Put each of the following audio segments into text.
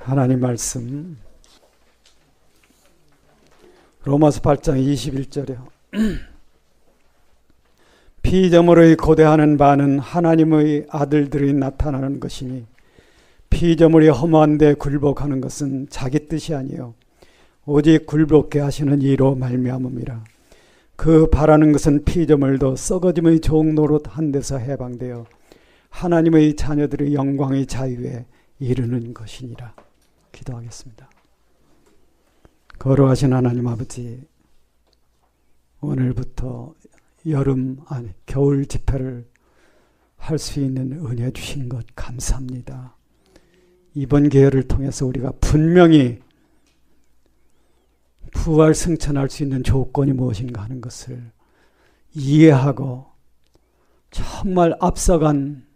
하나님 말씀 로마서 8장 21절이요. 피조물의 고대하는 바는 하나님의 아들들이 나타나는 것이니 피조물이 허무한 데 굴복하는 것은 자기 뜻이 아니요 오직 굴복케 하시는 이로 말미암음이라. 그 바라는 것은 피조물도 썩어짐의 종노릇 한 데서 해방되어 하나님의 자녀들의 영광의 자유에 이르는 것이니라. 기도하겠습니다. 거룩하신 하나님 아버지, 오늘부터 겨울 집회를 할 수 있는 은혜 주신 것 감사합니다. 이번 기회를 통해서 우리가 분명히 부활 승천할 수 있는 조건이 무엇인가 하는 것을 이해하고 정말 앞서간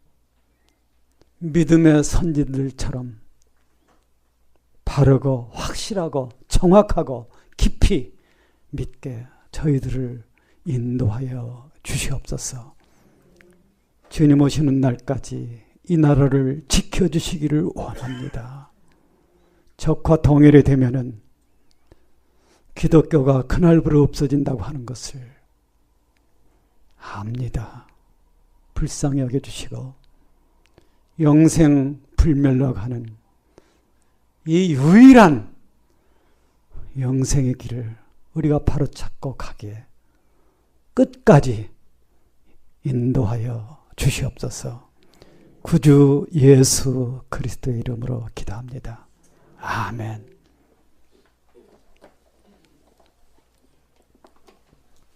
믿음의 선지들처럼 바르고 확실하고 정확하고 깊이 믿게 저희들을 인도하여 주시옵소서. 주님 오시는 날까지 이 나라를 지켜주시기를 원합니다. 적과 동일이 되면은 기독교가 그날부로 없어진다고 하는 것을 압니다. 불쌍히 여겨주시고 영생 불멸락하는 이 유일한 영생의 길을 우리가 바로 찾고 가기에 끝까지 인도하여 주시옵소서. 구주 예수 그리스도의 이름으로 기도합니다. 아멘.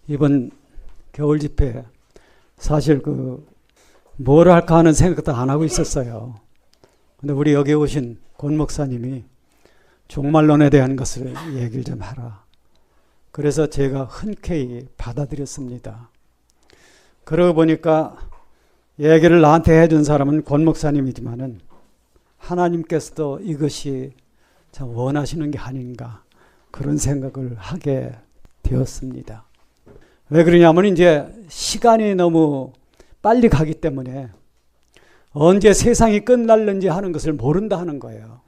이번 겨울 집회 사실 뭘 할까 하는 생각도 안 하고 있었어요. 근데 우리 여기 오신 권 목사님이 종말론에 대한 것을 얘기를 좀 하라. 그래서 제가 흔쾌히 받아들였습니다. 그러고 보니까 얘기를 나한테 해준 사람은 권 목사님이지만은 하나님께서도 이것이 참 원하시는 게 아닌가 그런 생각을 하게 되었습니다. 왜 그러냐면 이제 시간이 너무 빨리 가기 때문에 언제 세상이 끝날는지 하는 것을 모른다 하는 거예요.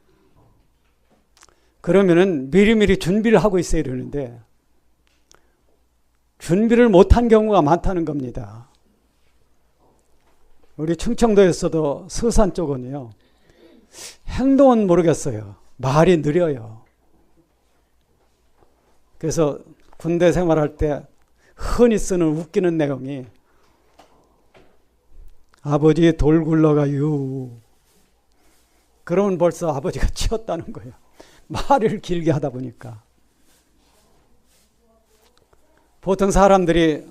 그러면은 미리미리 준비를 하고 있어야 되는데 준비를 못한 경우가 많다는 겁니다. 우리 충청도에서도 서산 쪽은요, 행동은 모르겠어요. 말이 느려요. 그래서 군대 생활할 때 흔히 쓰는 웃기는 내용이 아버지 돌 굴러가요. 그러면 벌써 아버지가 치웠다는 거예요. 말을 길게 하다 보니까. 보통 사람들이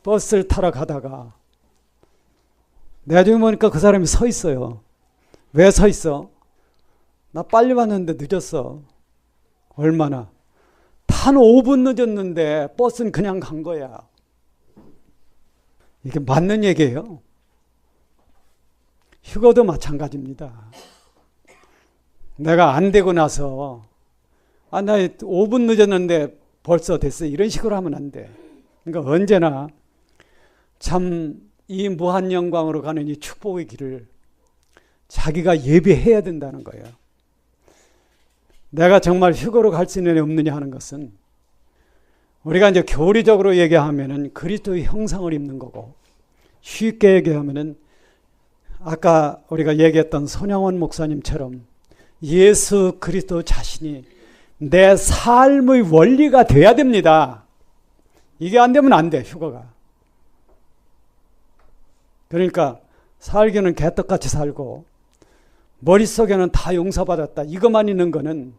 버스를 타러 가다가 나중에 보니까 그 사람이 서 있어요. 왜 서 있어? 나 빨리 왔는데 늦었어. 얼마나? 한 5분 늦었는데 버스는 그냥 간 거야. 이게 맞는 얘기예요. 휴가도 마찬가지입니다. 내가 안 되고 나서 나 5분 늦었는데 벌써 됐어. 이런 식으로 하면 안 돼. 그러니까 언제나 참 이 무한 영광으로 가는 이 축복의 길을 자기가 예비해야 된다는 거예요. 내가 정말 휴가로 갈 수 있느냐 없느냐 하는 것은 우리가 이제 교리적으로 얘기하면은 그리스도의 형상을 입는 거고, 쉽게 얘기하면은 아까 우리가 얘기했던 손영원 목사님처럼 예수 그리스도 자신이 내 삶의 원리가 돼야 됩니다. 이게 안 되면 안 돼, 휴가가. 그러니까 살기는 개떡같이 살고 머릿속에는 다 용서받았다, 이것만 있는 거는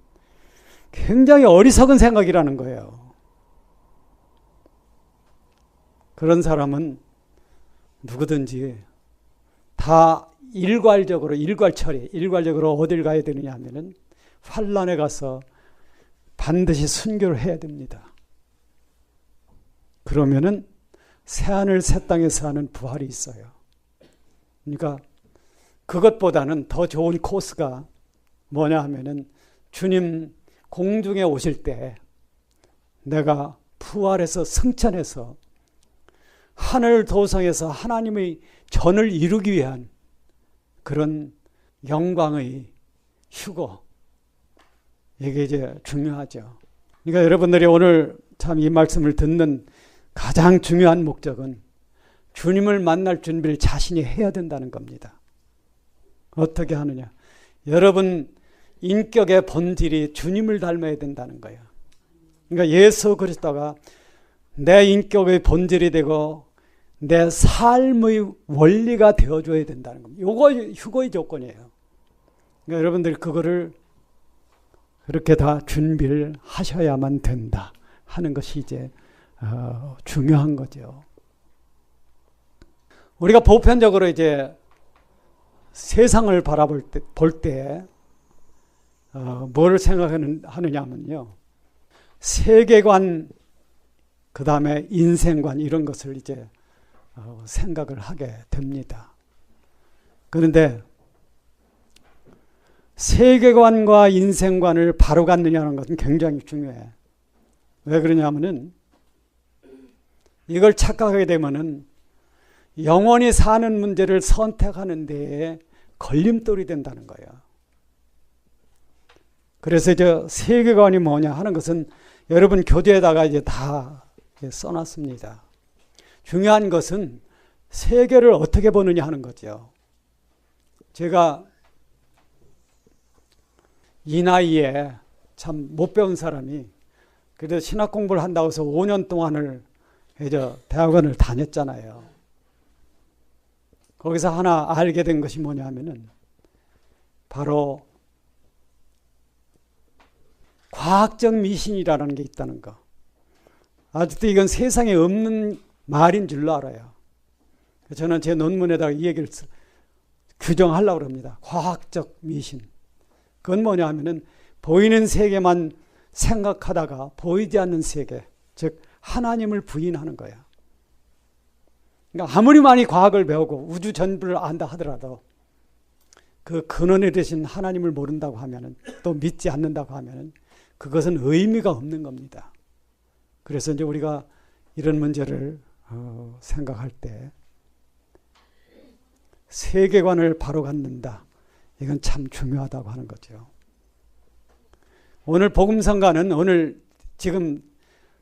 굉장히 어리석은 생각이라는 거예요. 그런 사람은 누구든지 다 일괄적으로 어딜 가야 되느냐 하면은 환란에 가서 반드시 순교를 해야 됩니다. 그러면은 새하늘 새 땅에서 하는 부활이 있어요. 그러니까 그것보다는 더 좋은 코스가 뭐냐 하면은 주님 공중에 오실 때 내가 부활해서 승천해서 하늘 도성에서 하나님의 전을 이루기 위한 그런 영광의 휴고. 이게 이제 중요하죠. 그러니까 여러분들이 오늘 참 이 말씀을 듣는 가장 중요한 목적은 주님을 만날 준비를 자신이 해야 된다는 겁니다. 어떻게 하느냐? 여러분 인격의 본질이 주님을 닮아야 된다는 거예요. 그러니까 예수 그리스도가 내 인격의 본질이 되고 내 삶의 원리가 되어줘야 된다는 겁니다. 이거 휴거의 조건이에요. 그러니까 여러분들이 그거를 그렇게 다 준비를 하셔야만 된다 하는 것이 이제 중요한 거죠. 우리가 보편적으로 이제 세상을 바라볼 때 뭐를 생각하느냐면요, 세계관, 그 다음에 인생관 이런 것을 이제 생각을 하게 됩니다. 그런데 세계관과 인생관을 바로 갖느냐는 것은 굉장히 중요해. 왜 그러냐면은 이걸 착각하게 되면은 영원히 사는 문제를 선택하는 데에 걸림돌이 된다는 거예요. 그래서 이제 세계관이 뭐냐 하는 것은 여러분 교재에다가 이제 다 써놨습니다. 중요한 것은 세계를 어떻게 보느냐 하는 거죠. 제가 이 나이에 참 못 배운 사람이 그래도 신학 공부를 한다고 해서 5년 동안을 이제 대학원을 다녔잖아요. 거기서 하나 알게 된 것이 뭐냐 하면은 바로 과학적 미신이라는 게 있다는 거. 아직도 이건 세상에 없는 말인 줄로 알아요. 저는 제 논문에다가 이 얘기를 규정하려고 합니다. 과학적 미신. 그건 뭐냐 하면은 보이는 세계만 생각하다가 보이지 않는 세계, 즉 하나님을 부인하는 거야. 그러니까 아무리 많이 과학을 배우고 우주 전부를 안다 하더라도 그 근원에 되신 하나님을 모른다고 하면은, 또 믿지 않는다고 하면은 그것은 의미가 없는 겁니다. 그래서 이제 우리가 이런 문제를 생각할 때 세계관을 바로 갖는다. 이건 참 중요하다고 하는 거죠. 오늘 복음성가는 오늘 지금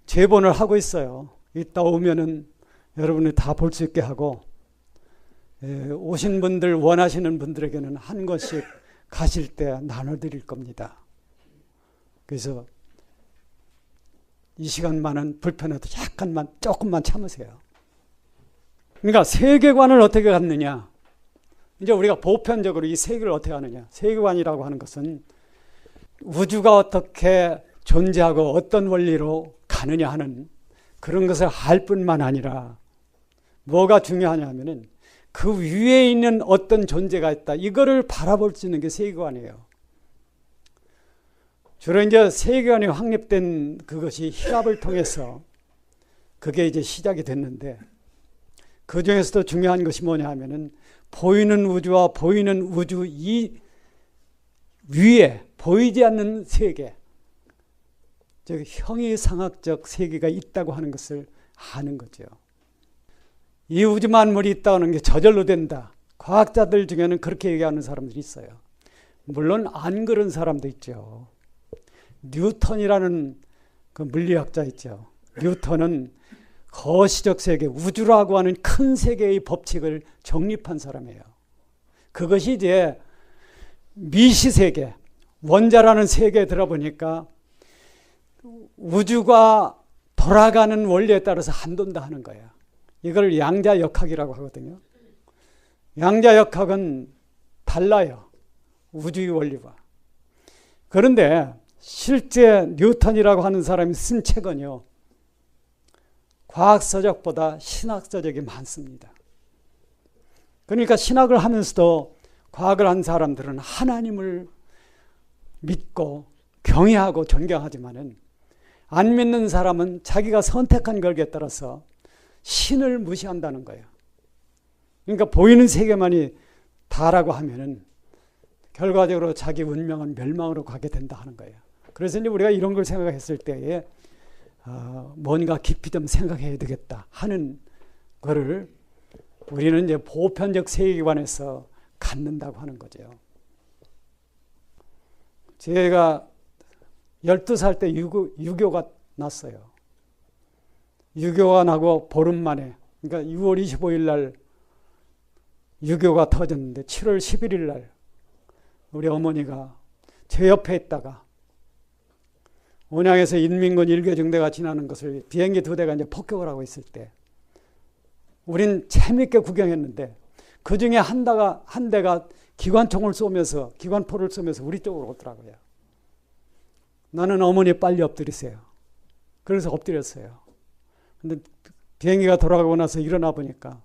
제본을 하고 있어요. 이따 오면은 여러분이 다 볼 수 있게 하고, 오신 분들 원하시는 분들에게는 한 권씩 가실 때 나눠드릴 겁니다. 그래서 이 시간만은 불편해도 약간만 조금만 참으세요. 그러니까 세계관을 어떻게 갖느냐. 이제 우리가 보편적으로 이 세계를 어떻게 하느냐. 세계관이라고 하는 것은 우주가 어떻게 존재하고 어떤 원리로 가느냐 하는 그런 것을 알 뿐만 아니라 뭐가 중요하냐 하면은 그 위에 있는 어떤 존재가 있다. 이거를 바라볼 수 있는 게 세계관이에요. 주로 이제 세계관이 확립된 그것이 히랍을 통해서 그게 이제 시작이 됐는데, 그 중에서도 중요한 것이 뭐냐 하면은 보이는 우주와 보이는 우주 이 위에 보이지 않는 세계, 즉 형이상학적 세계가 있다고 하는 것을 아는 거죠. 이 우주 만물이 있다는 게 저절로 된다. 과학자들 중에는 그렇게 얘기하는 사람들이 있어요. 물론 안 그런 사람도 있죠. 뉴턴이라는 그 물리학자 있죠. 뉴턴은 거시적 세계, 우주라고 하는 큰 세계의 법칙을 정립한 사람이에요. 그것이 이제 미시세계, 원자라는 세계에 들어보니까 우주가 돌아가는 원리에 따라서 안 돈다 하는 거예요. 이걸 양자역학이라고 하거든요. 양자역학은 달라요. 우주의 원리와. 그런데 실제 뉴턴이라고 하는 사람이 쓴 책은요, 과학서적보다 신학서적이 많습니다. 그러니까 신학을 하면서도 과학을 한 사람들은 하나님을 믿고 경외하고 존경하지만은 안 믿는 사람은 자기가 선택한 걸기에 따라서 신을 무시한다는 거예요. 그러니까 보이는 세계만이 다라고 하면은 결과적으로 자기 운명은 멸망으로 가게 된다 하는 거예요. 그래서 이제 우리가 이런 걸 생각했을 때에 뭔가 깊이 좀 생각해야 되겠다 하는 거를 우리는 이제 보편적 세계관에서 갖는다고 하는 거죠. 제가 12살 때 유교가 났어요. 유교가 나고 보름 만에, 그러니까 6월 25일 날 유교가 터졌는데 7월 11일 날 우리 어머니가 제 옆에 있다가 온양에서 인민군 1교중대가 지나는 것을 비행기 2대가 이제 폭격을 하고 있을 때 우린 재밌게 구경했는데 그 중에 한 대가 기관총을 쏘면서, 기관포를 쏘면서 우리 쪽으로 오더라고요. 나는 어머니 빨리 엎드리세요. 그래서 엎드렸어요. 근데 비행기가 돌아가고 나서 일어나 보니까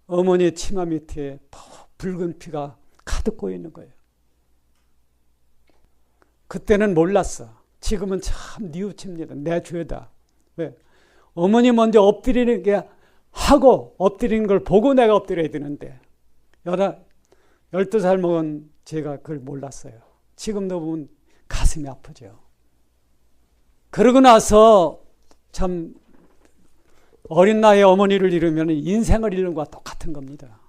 어머니 치마 밑에 붉은 피가 가득 고여 있는 거예요. 그때는 몰랐어. 지금은 참 뉘우칩니다. 내 죄다. 왜? 어머니 먼저 엎드리는 게 하고 엎드리는 걸 보고 내가 엎드려야 되는데 12살 먹은 제가 그걸 몰랐어요. 지금도 보면 가슴이 아프죠. 그러고 나서 참 어린 나이에 어머니를 잃으면 인생을 잃는 것과 똑같은 겁니다.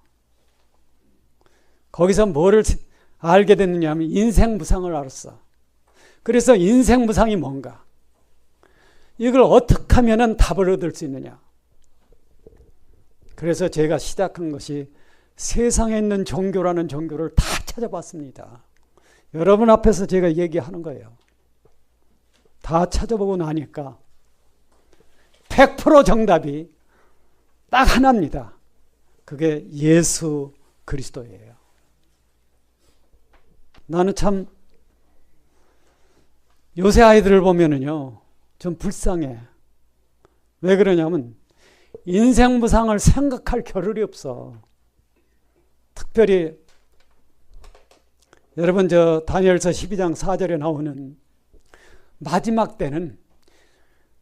거기서 뭐를 알게 됐느냐 하면 인생 무상을 알았어. 그래서 인생 무상이 뭔가? 이걸 어떻게 하면 답을 얻을 수 있느냐? 그래서 제가 시작한 것이 세상에 있는 종교라는 종교를 다 찾아봤습니다. 여러분 앞에서 제가 얘기하는 거예요. 다 찾아보고 나니까 100% 정답이 딱 하나입니다. 그게 예수 그리스도예요. 나는 참 요새 아이들을 보면은요, 좀 불쌍해. 왜 그러냐면 인생 무상을 생각할 겨를이 없어. 특별히 여러분 저 다니엘서 12장 4절에 나오는 마지막 때는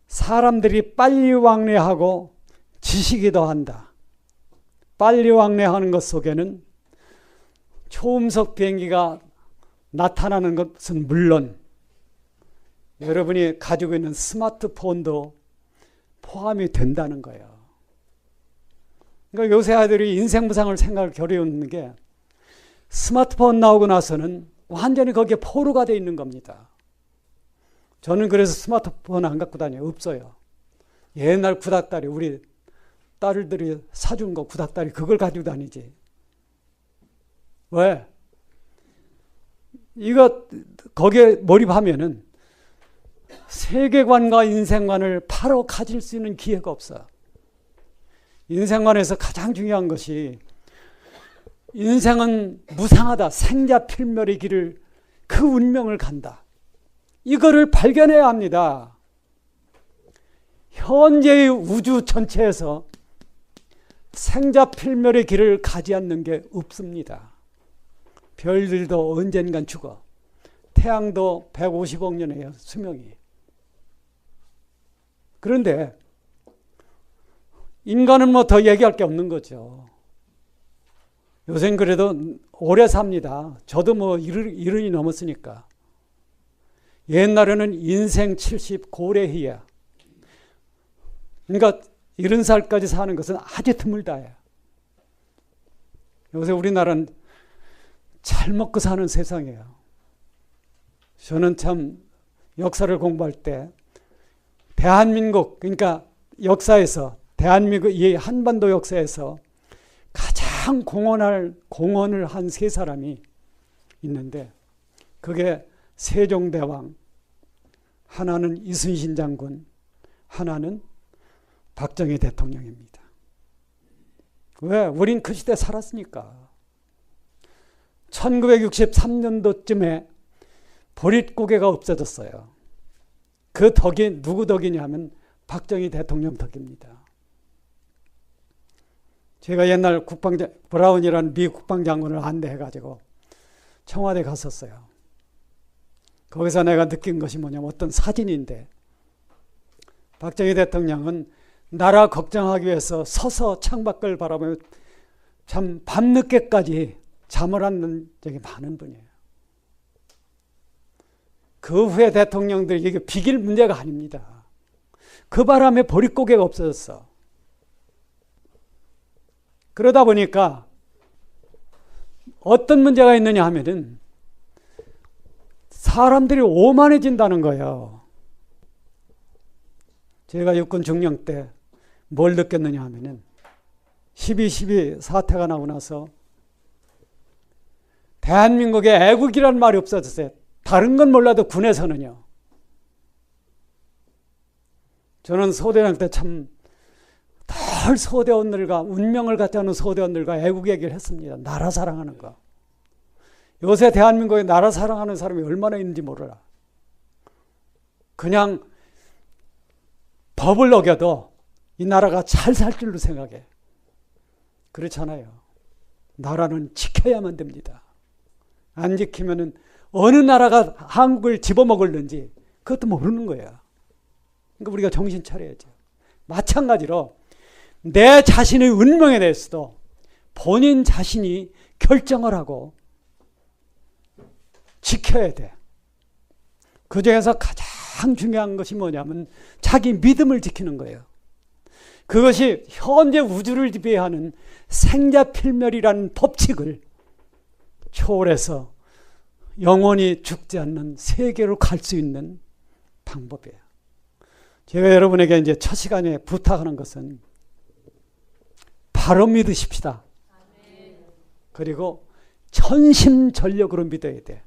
사람들이 빨리 왕래하고 지식이 더한다. 빨리 왕래하는 것 속에는 초음속 비행기가 나타나는 것은 물론 여러분이 가지고 있는 스마트폰도 포함이 된다는 거예요. 그러니까 요새 아이들이 인생 무상을 생각할 겨를이 없는 게 스마트폰 나오고 나서는 완전히 거기에 포로가 되어 있는 겁니다. 저는 그래서 스마트폰 안 갖고 다녀요. 없어요. 옛날 구닥다리, 우리 딸들이 사준 거 구닥다리 그걸 가지고 다니지. 왜? 이거 거기에 몰입하면은 세계관과 인생관을 바로 가질 수 있는 기회가 없어. 인생관에서 가장 중요한 것이 인생은 무상하다. 생자필멸의 길을 그 운명을 간다. 이거를 발견해야 합니다. 현재의 우주 전체에서 생자필멸의 길을 가지 않는 게 없습니다. 별들도 언젠간 죽어. 태양도 150억 년이에요, 수명이. 그런데 인간은 뭐 더 얘기할 게 없는 거죠. 요새는 그래도 오래 삽니다. 저도 뭐 70이 넘었으니까. 옛날에는 인생 70 고래희야. 그러니까 70살까지 사는 것은 아주 드물다예요. 요새 우리나라는 잘 먹고 사는 세상이에요. 저는 참 역사를 공부할 때 대한민국, 그러니까 역사에서 대한민국 이 한반도 역사에서 가장 공헌을 한 세 사람이 있는데 그게 세종대왕, 하나는 이순신 장군, 하나는 박정희 대통령입니다. 왜? 우린 그 시대 살았으니까. 1963년도쯤에 보릿고개가 없어졌어요. 그 덕이 누구 덕이냐면 박정희 대통령 덕입니다. 제가 옛날 브라운이라는 미 국방장군을 안대해가지고 청와대 갔었어요. 거기서 내가 느낀 것이 뭐냐면 어떤 사진인데 박정희 대통령은 나라 걱정하기 위해서 서서 창밖을 바라보며 참 밤늦게까지 잠을 안 적이 많은 분이에요. 그 후에 대통령들이 이게 비길 문제가 아닙니다. 그 바람에 보릿고개가 없어졌어. 그러다 보니까 어떤 문제가 있느냐 하면은 사람들이 오만해진다는 거예요. 제가 육군 중령 때 뭘 느꼈느냐 하면은 12.12 사태가 나고 나서 대한민국에 애국이라는 말이 없어졌어요. 다른 건 몰라도 군에서는요. 저는 소대장 때 참 덜 소대원들과 운명을 갖지 않은 소대원들과 애국 얘기를 했습니다. 나라 사랑하는 거. 요새 대한민국에 나라 사랑하는 사람이 얼마나 있는지 몰라. 그냥 법을 어겨도 이 나라가 잘 살 줄로 생각해. 그렇잖아요. 나라는 지켜야만 됩니다. 안 지키면은 어느 나라가 한국을 집어먹을는지 그것도 모르는 거야. 그러니까 우리가 정신 차려야죠. 마찬가지로 내 자신의 운명에 대해서도 본인 자신이 결정을 하고 지켜야 돼. 그 중에서 가장 중요한 것이 뭐냐면 자기 믿음을 지키는 거예요. 그것이 현재 우주를 지배하는 생자필멸이라는 법칙을 초월해서 영원히 죽지 않는 세계로 갈 수 있는 방법이에요. 제가 여러분에게 이제 첫 시간에 부탁하는 것은 바로 믿으십시다. 그리고 전심전력으로 믿어야 돼.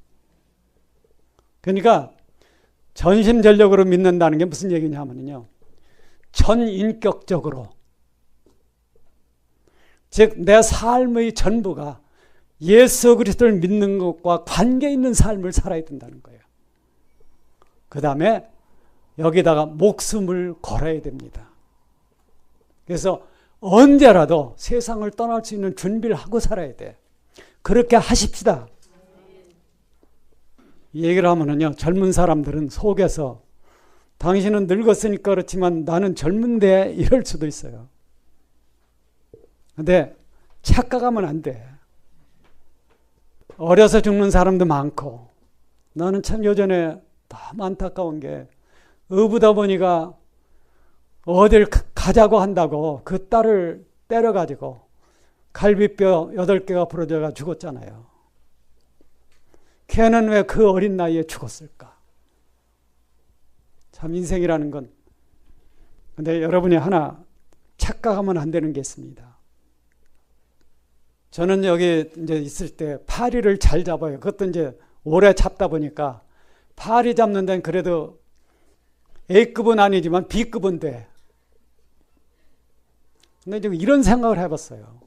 그러니까 전심전력으로 믿는다는 게 무슨 얘기냐면요. 전인격적으로, 즉 내 삶의 전부가 예수 그리스도를 믿는 것과 관계 있는 삶을 살아야 된다는 거예요. 그 다음에 여기다가 목숨을 걸어야 됩니다. 그래서 언제라도 세상을 떠날 수 있는 준비를 하고 살아야 돼. 그렇게 하십시다. 이 얘기를 하면은요, 젊은 사람들은 속에서 당신은 늙었으니까 그렇지만 나는 젊은데 이럴 수도 있어요. 근데 착각하면 안 돼. 어려서 죽는 사람도 많고, 나는 참 예전에 너무 안타까운 게 어부다보니가 어딜 가자고 한다고 그 딸을 때려가지고 갈비뼈 8개가 부러져가 죽었잖아요. 걔는 왜 그 어린 나이에 죽었을까? 참 인생이라는 건. 근데 여러분이 하나 착각하면 안 되는 게 있습니다. 저는 여기 이제 있을 때 파리를 잘 잡아요. 그것도 이제 오래 잡다 보니까 파리 잡는 데는 그래도 A급은 아니지만 B급은 돼. 근데 지금 이런 생각을 해봤어요.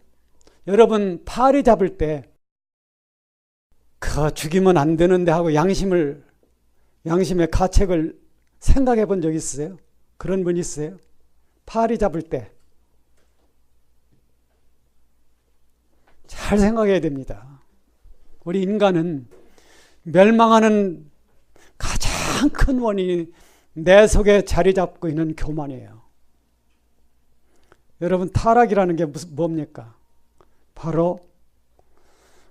여러분 파리 잡을 때 그 죽이면 안 되는데 하고 양심의 가책을 생각해 본 적 있으세요? 그런 분 있으세요? 파리 잡을 때 잘 생각해야 됩니다. 우리 인간은 멸망하는 가장 큰 원인이 내 속에 자리 잡고 있는 교만이에요. 여러분 타락이라는 게 뭡니까? 바로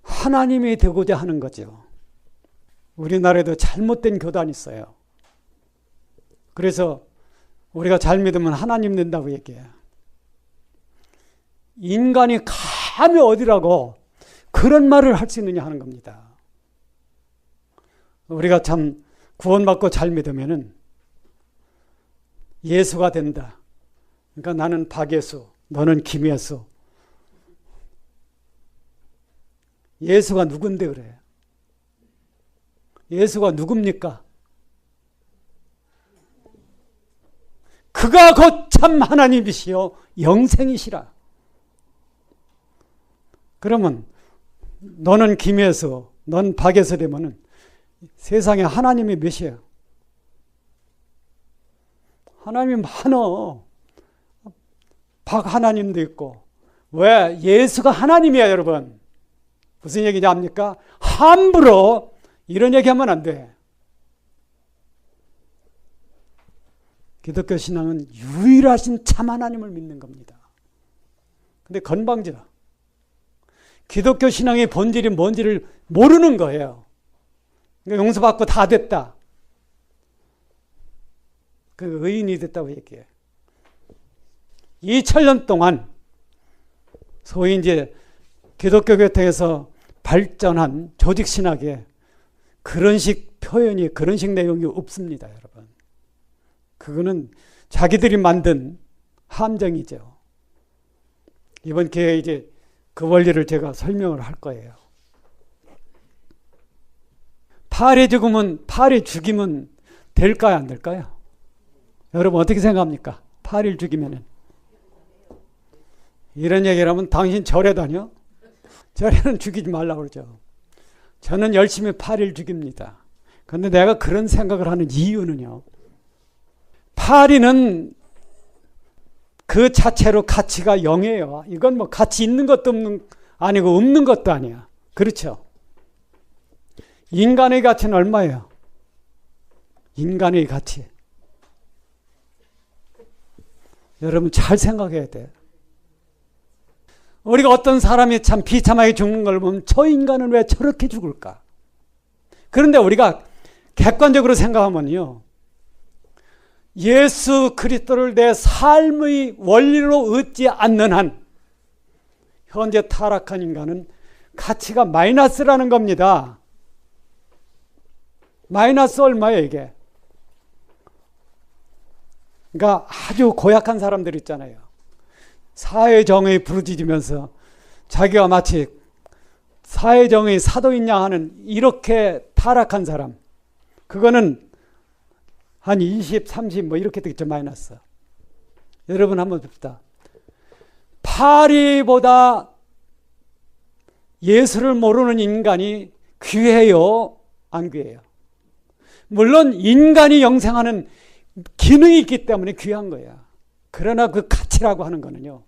하나님이 되고자 하는 거죠. 우리나라에도 잘못된 교단이 있어요. 그래서 우리가 잘 믿으면 하나님 된다고 얘기해요. 인간이 감히 어디라고 그런 말을 할 수 있느냐 하는 겁니다. 우리가 참 구원받고 잘 믿으면은 예수가 된다. 그러니까 나는 박예수, 너는 김예수. 예수가 누군데 그래? 예수가 누굽니까? 그가 곧 참 하나님이시요 영생이시라. 그러면 너는 김예수, 넌 박예수 되면은 세상에 하나님이 몇이에요? 하나님이 많어. 박 하나님도 있고. 왜? 예수가 하나님이야, 여러분. 무슨 얘기인지 압니까? 함부로 이런 얘기하면 안 돼. 기독교 신앙은 유일하신 참 하나님을 믿는 겁니다. 근데 건방져. 기독교 신앙의 본질이 뭔지를 모르는 거예요. 그러니까 용서받고 다 됐다. 그 의인이 됐다고 얘기해요. 2000년 동안 소위 이제 기독교 교회에서 발전한 조직신학에 그런 식 표현이 그런 식 내용이 없습니다, 여러분. 그거는 자기들이 만든 함정이죠. 이번 기회에 이제 그 원리를 제가 설명을 할 거예요. 팔이 죽이면 될까요, 안 될까요? 여러분 어떻게 생각합니까? 팔을 죽이면은. 이런 얘기를 하면 당신 절에 다녀? 절에는 죽이지 말라고 그러죠. 저는 열심히 팔을 죽입니다. 그런데 내가 그런 생각을 하는 이유는요. 파리는 그 자체로 가치가 0이에요. 이건 뭐 가치 있는 것도 아니고 없는 것도 아니야. 그렇죠? 인간의 가치는 얼마예요? 인간의 가치. 여러분 잘 생각해야 돼. 우리가 어떤 사람이 참 비참하게 죽는 걸 보면 저 인간은 왜 저렇게 죽을까? 그런데 우리가 객관적으로 생각하면요. 예수 그리스도를 내 삶의 원리로 얻지 않는 한 현재 타락한 인간은 가치가 마이너스라는 겁니다. 마이너스 얼마예요 이게? 그러니까 아주 고약한 사람들 있잖아요. 사회정의에 부르짖으면서 자기가 마치 사회정의 사도인 양 하는 이렇게 타락한 사람, 그거는 한 20, 30 뭐 이렇게 되겠죠. 마이너스. 여러분 한번 봅시다. 파리보다 예수를 모르는 인간이 귀해요? 안 귀해요? 물론 인간이 영생하는 기능이 있기 때문에 귀한 거야. 그러나 그 가치라고 하는 거는요.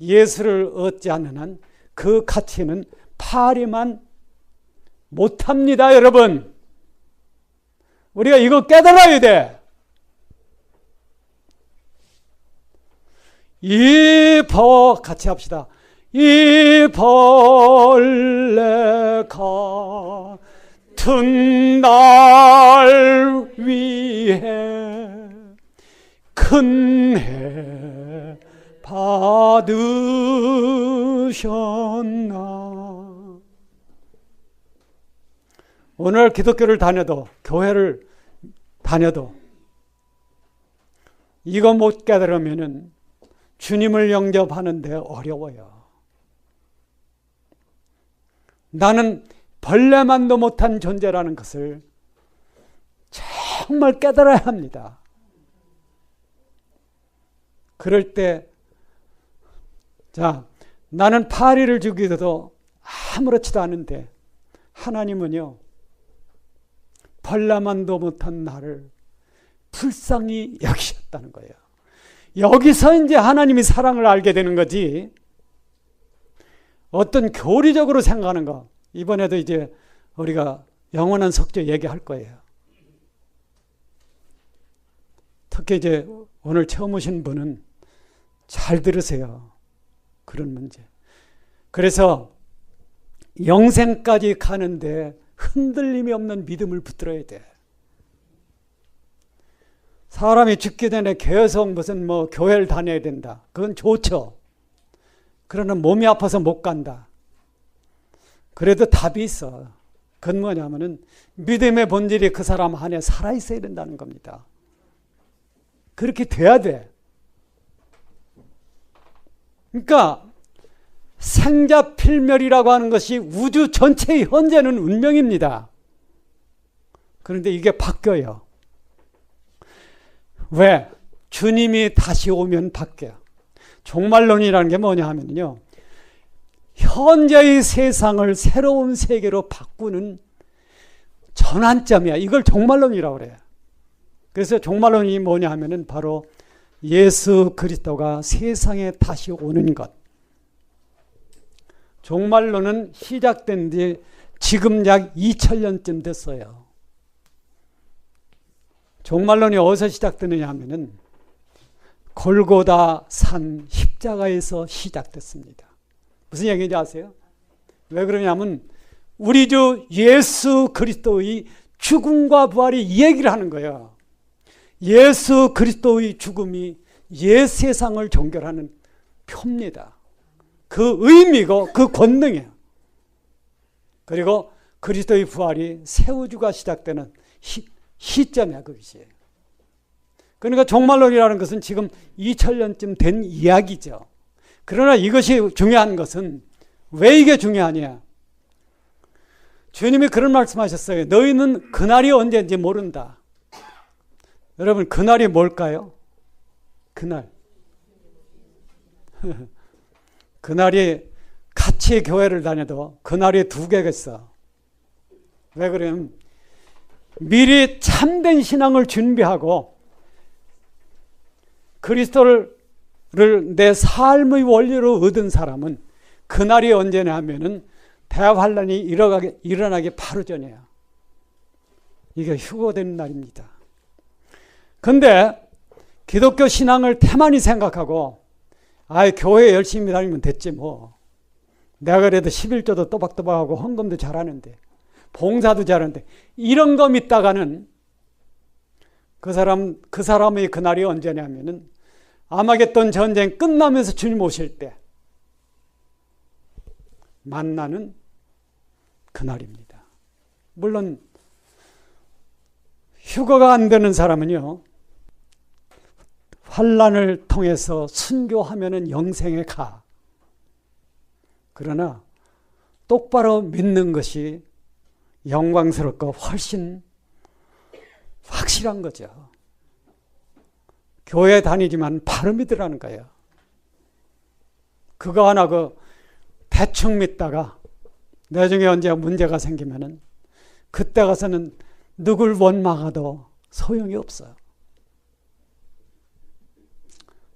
예수를 얻지 않는 한 그 가치는 파리만 못합니다. 여러분. 우리가 이거 깨달아야 돼. 이 같이 합시다. 이 벌레 같은 날 위해 큰 해 받으셨나. 오늘 기독교를 다녀도, 교회를 다녀도 이거 못 깨달으면은 주님을 영접하는데 어려워요. 나는 벌레만도 못한 존재라는 것을 정말 깨달아야 합니다. 그럴 때, 자, 나는 파리를 죽이고도 아무렇지도 않은데 하나님은요, 벌레만도 못한 나를 불쌍히 여기셨다는 거예요. 여기서 이제 하나님이 사랑을 알게 되는 거지, 어떤 교리적으로 생각하는 거, 이번에도 이제 우리가 영원한 속죄 얘기할 거예요. 특히 이제 오늘 처음 오신 분은 잘 들으세요. 그런 문제. 그래서 영생까지 가는데 흔들림이 없는 믿음을 붙들어야 돼. 사람이 죽기 전에 계속 무슨 뭐 교회를 다녀야 된다. 그건 좋죠. 그러나 몸이 아파서 못 간다. 그래도 답이 있어. 그건 뭐냐면은 믿음의 본질이 그 사람 안에 살아있어야 된다는 겁니다. 그렇게 돼야 돼. 그러니까 생자필멸이라고 하는 것이 우주 전체의 현재는 운명입니다. 그런데 이게 바뀌어요. 왜? 주님이 다시 오면 바뀌어요. 종말론이라는 게 뭐냐 하면요, 현재의 세상을 새로운 세계로 바꾸는 전환점이야. 이걸 종말론이라고 그래요. 그래서 종말론이 뭐냐 하면은 바로 예수 그리스도가 세상에 다시 오는 것. 종말론은 시작된 지 지금 약 2000년쯤 됐어요. 종말론이 어디서 시작되느냐 하면은 골고다 산 십자가에서 시작됐습니다. 무슨 얘기인지 아세요? 왜 그러냐면 우리 주 예수 그리스도의 죽음과 부활이 이 얘기를 하는 거예요. 예수 그리스도의 죽음이 옛 세상을 종결하는 표입니다. 그 의미고 그 권능이에요. 그리고 그리스도의 부활이 새 우주가 시작되는 시점이야, 그것이. 그러니까 종말론이라는 것은 지금 2000년쯤 된 이야기죠. 그러나 이것이 중요한 것은 왜 이게 중요하냐? 주님이 그런 말씀하셨어요. 너희는 그날이 언제인지 모른다. 여러분, 그날이 뭘까요? 그날. 그날이 같이 교회를 다녀도 그날이 두 개가 있어. 왜 그러냐면 미리 참된 신앙을 준비하고 그리스도를 내 삶의 원리로 얻은 사람은 그날이 언제냐 하면은 대환란이 일어나기 바로 전이에요. 이게 휴거되는 날입니다. 근데 기독교 신앙을 태만히 생각하고 교회 열심히 다니면 됐지 뭐. 내가 그래도 11조도 또박또박하고 헌금도 잘하는데 봉사도 잘하는데 이런 거 믿다가는 그 사람의 그날이 언제냐면은 아마겟돈 전쟁 끝나면서 주님 오실 때 만나는 그날입니다. 물론 휴거가 안 되는 사람은요, 환난을 통해서 순교하면은 영생에 가. 그러나 똑바로 믿는 것이 영광스럽고 훨씬 확실한 거죠. 교회 다니지만 바로 믿으라는 거예요. 그거 하나 대충 믿다가 나중에 언제 문제가 생기면은 그때 가서는 누굴 원망하도 소용이 없어요.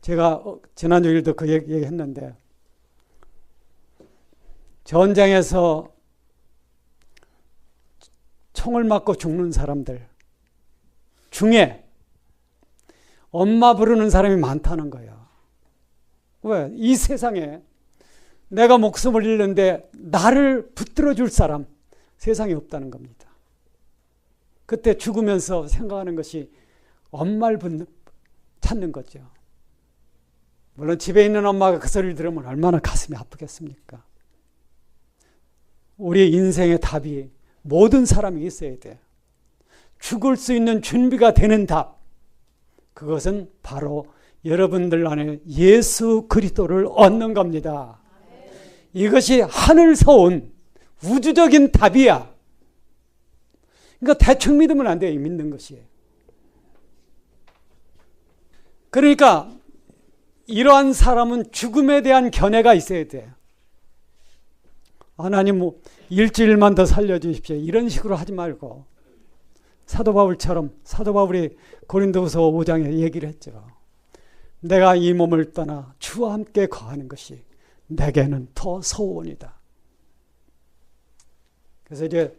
제가 지난주일도 그 얘기했는데 전쟁에서 총을 맞고 죽는 사람들 중에 엄마 부르는 사람이 많다는 거예요. 왜? 이 세상에 내가 목숨을 잃는데 나를 붙들어 줄 사람 세상에 없다는 겁니다. 그때 죽으면서 생각하는 것이 엄마를 찾는 거죠. 물론 집에 있는 엄마가 그 소리를 들으면 얼마나 가슴이 아프겠습니까? 우리 인생의 답이 모든 사람이 있어야 돼요. 죽을 수 있는 준비가 되는 답. 그것은 바로 여러분들 안에 예수 그리스도를 얻는 겁니다. 이것이 하늘에서 온 우주적인 답이야. 그러니까 대충 믿으면 안 돼요. 믿는 것이. 그러니까 이러한 사람은 죽음에 대한 견해가 있어야 돼요. 하나님 일주일만 더 살려주십시오. 이런 식으로 하지 말고 사도 바울이 고린도후서 5장에 얘기를 했죠. 내가 이 몸을 떠나 주와 함께 거하는 것이 내게는 더 소원이다. 그래서 이제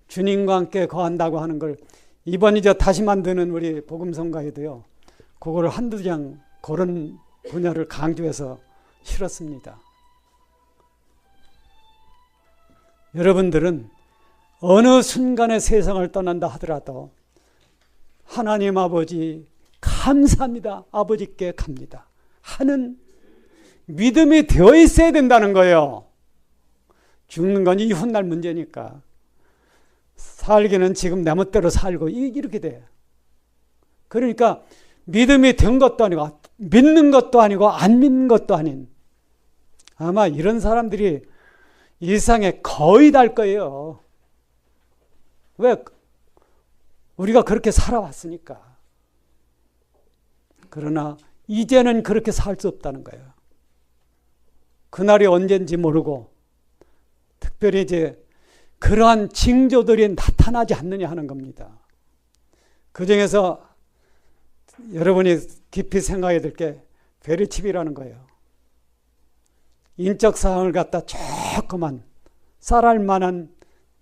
주님과 함께 거한다고 하는 걸 이번 이제 다시 만드는 우리 복음성가에도요. 그거를 한두 장 그런 분야를 강조해서 실었습니다. 여러분들은 어느 순간에 세상을 떠난다 하더라도 하나님 아버지 감사합니다. 아버지께 갑니다. 하는 믿음이 되어 있어야 된다는 거예요. 죽는 건 이훗날 문제니까. 살기는 지금 내 멋대로 살고 이렇게 돼요. 그러니까 믿음이 된 것도 아니고 믿는 것도 아니고 안 믿는 것도 아닌 아마 이런 사람들이 이 세상에 거의 달 거예요. 왜? 우리가 그렇게 살아왔으니까. 그러나 이제는 그렇게 살 수 없다는 거예요. 그날이 언젠지 모르고 특별히 이제 그러한 징조들이 나타나지 않느냐 하는 겁니다. 그 중에서 여러분이 깊이 생각해야 될 게 베리칩이라는 거예요. 인적 사항을 갖다 조그만 쌀알 만한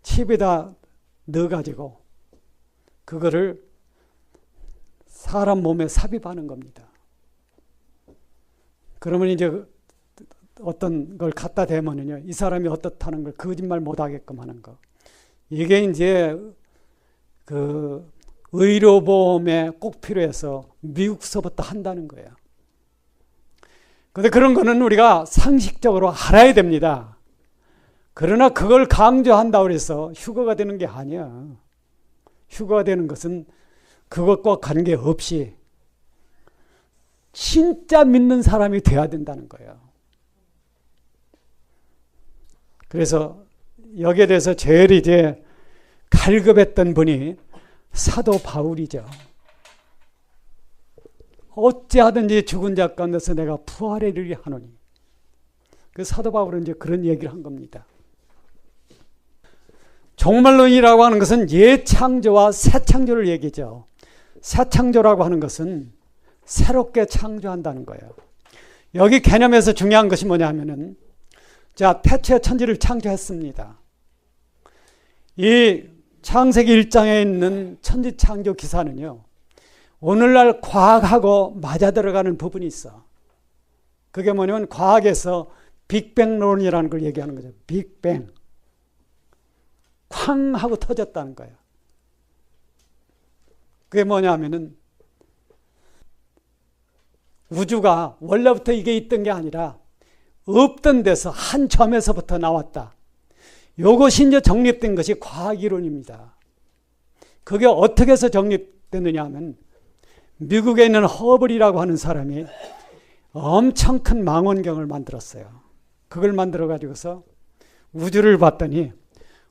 칩에다 넣어가지고 그거를 사람 몸에 삽입하는 겁니다. 그러면 이제 어떤 걸 갖다 대면은요, 이 사람이 어떻다는 걸 거짓말 못하게끔 하는 거. 이게 이제 그 의료보험에 꼭 필요해서 미국서부터 한다는 거예요. 그런데 그런 거는 우리가 상식적으로 알아야 됩니다. 그러나 그걸 강조한다고 해서 휴거가 되는 게 아니야. 휴거되는 것은 그것과 관계없이 진짜 믿는 사람이 돼야 된다는 거예요. 그래서 여기에 대해서 제일 이제 갈급했던 분이 사도 바울이죠. 어찌하든지 죽은 자 가운데서 내가 부활에 이르리 하노니. 그 사도 바울은 이제 그런 얘기를 한 겁니다. 종말론이라고 하는 것은 예창조와 새창조를 얘기죠. 새창조라고 하는 것은 새롭게 창조한다는 거예요. 여기 개념에서 중요한 것이 뭐냐 하면은, 자, 태초에 천지를 창조했습니다. 이 창세기 1장에 있는 천지 창조 기사는요, 오늘날 과학하고 맞아들어가는 부분이 있어. 그게 뭐냐면 과학에서 빅뱅론이라는 걸 얘기하는 거죠. 빅뱅. 쾅 하고 터졌다는 거예요. 그게 뭐냐 하면은 우주가 원래부터 이게 있던 게 아니라 없던 데서 한 점에서부터 나왔다. 이것이 이제 정립된 것이 과학이론입니다. 그게 어떻게 해서 정립됐느냐 하면 미국에 있는 허블이라고 하는 사람이 엄청 큰 망원경을 만들었어요. 그걸 만들어 가지고서 우주를 봤더니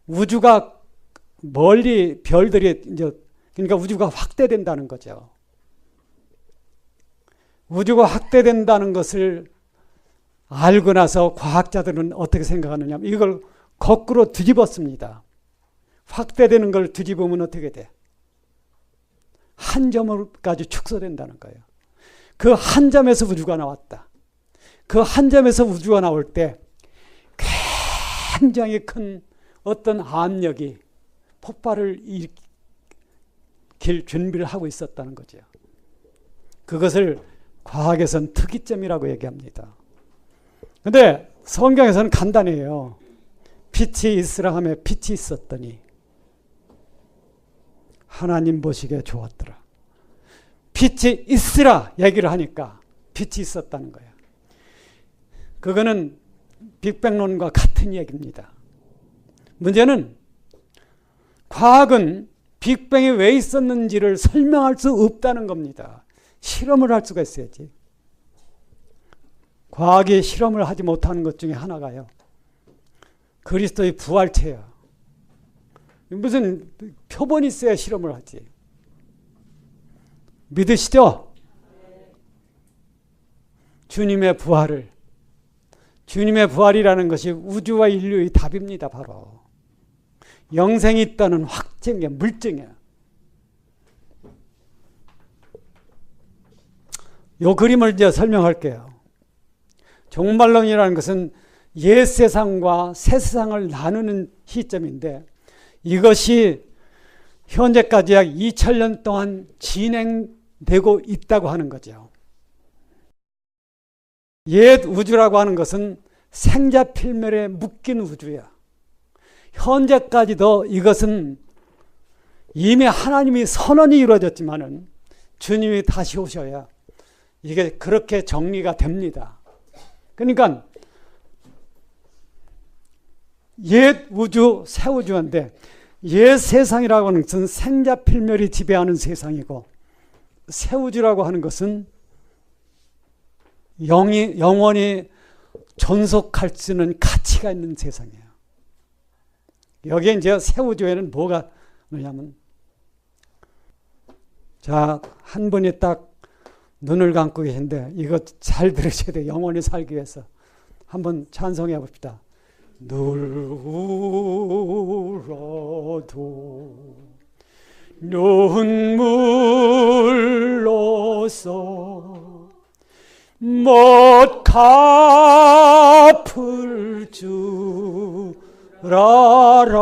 우주가 멀리 별들이 이제 그러니까 우주가 확대된다는 거죠. 우주가 확대된다는 것을 알고 나서 과학자들은 어떻게 생각하느냐 하면 이걸 거꾸로 뒤집었습니다. 확대되는 걸 뒤집으면 어떻게 돼? 한 점까지 축소된다는 거예요. 그 한 점에서 우주가 나왔다. 그 한 점에서 우주가 나올 때 굉장히 큰 어떤 압력이 폭발을 일으킬 준비를 하고 있었다는 거죠. 그것을 과학에서는 특이점이라고 얘기합니다. 그런데 성경에서는 간단해요. 빛이 있으라 하며 빛이 있었더니 하나님 보시기에 좋았더라. 빛이 있으라 얘기를 하니까 빛이 있었다는 거예요. 그거는 빅뱅론과 같은 얘기입니다. 문제는 과학은 빅뱅이 왜 있었는지를 설명할 수 없다는 겁니다. 실험을 할 수가 있어야지. 과학이 실험을 하지 못하는 것 중에 하나가요, 그리스도의 부활체야. 무슨 표본이 있어야 실험을 하지. 믿으시죠? 주님의 부활을. 주님의 부활이라는 것이 우주와 인류의 답입니다. 바로 영생이 있다는 확증이야. 물증이야. 이 그림을 이제 설명할게요. 종말론이라는 것은 옛 세상과 새 세상을 나누는 시점인데 이것이 현재까지 약 2000년 동안 진행되고 있다고 하는 거죠. 옛 우주라고 하는 것은 생자 필멸에 묶인 우주야. 현재까지도 이것은 이미 하나님이 선언이 이루어졌지만은 주님이 다시 오셔야 이게 그렇게 정리가 됩니다. 그러니까 옛 우주, 새 우주인데 옛 세상이라고 하는 것은 생자 필멸이 지배하는 세상이고 새 우주라고 하는 것은 영원히 존속할 수 있는 가치가 있는 세상이에요. 여기에 이제 새 우주에는 뭐가 뭐냐면, 자, 한 분이 딱 눈을 감고 계신데 이거 잘 들으셔야 돼요. 영원히 살기 위해서. 한번 찬송해 봅시다. 눌러도 눈물로써 못 갚을 줄 알아.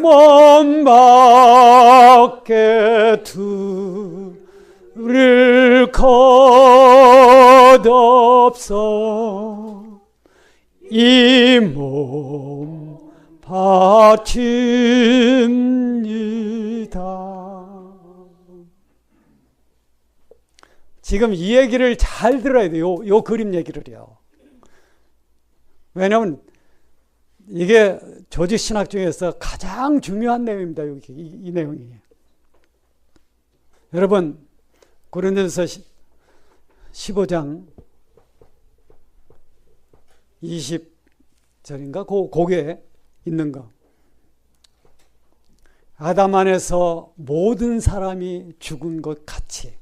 몸 밖에 둘을 걷없어 이 몸 바칩니다. 지금 이 얘기를 잘 들어야 돼요. 요 그림 얘기를요. 왜냐하면 이게 조직신학 중에서 가장 중요한 내용입니다. 여기 이 내용이. 여러분 고린도전서 15장 20절인가? 거기에 있는 거. 아담 안에서 모든 사람이 죽은 것 같이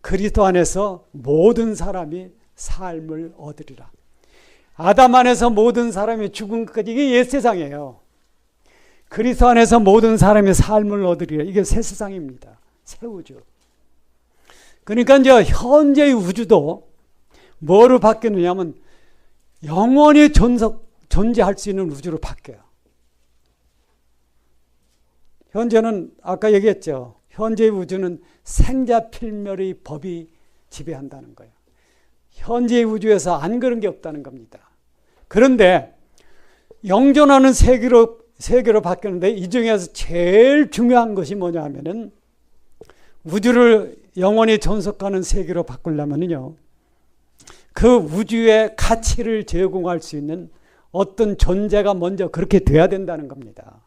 그리스도 안에서 모든 사람이 삶을 얻으리라. 아담 안에서 모든 사람이 죽은 것까지 이게 옛 세상이에요. 그리스도 안에서 모든 사람이 삶을 얻으리라. 이게 새 세상입니다. 새 우주. 그러니까 이제 현재의 우주도 뭐로 바뀌느냐 하면 영원히 존재할 수 있는 우주로 바뀌어요. 현재는 아까 얘기했죠. 현재의 우주는 생자필멸의 법이 지배한다는 거예요. 현재의 우주에서 안 그런 게 없다는 겁니다. 그런데 영존하는 세계로 바뀌는데 이 중에서 제일 중요한 것이 뭐냐 하면은 우주를 영원히 존속하는 세계로 바꾸려면요. 그 우주의 가치를 제공할 수 있는 어떤 존재가 먼저 그렇게 돼야 된다는 겁니다.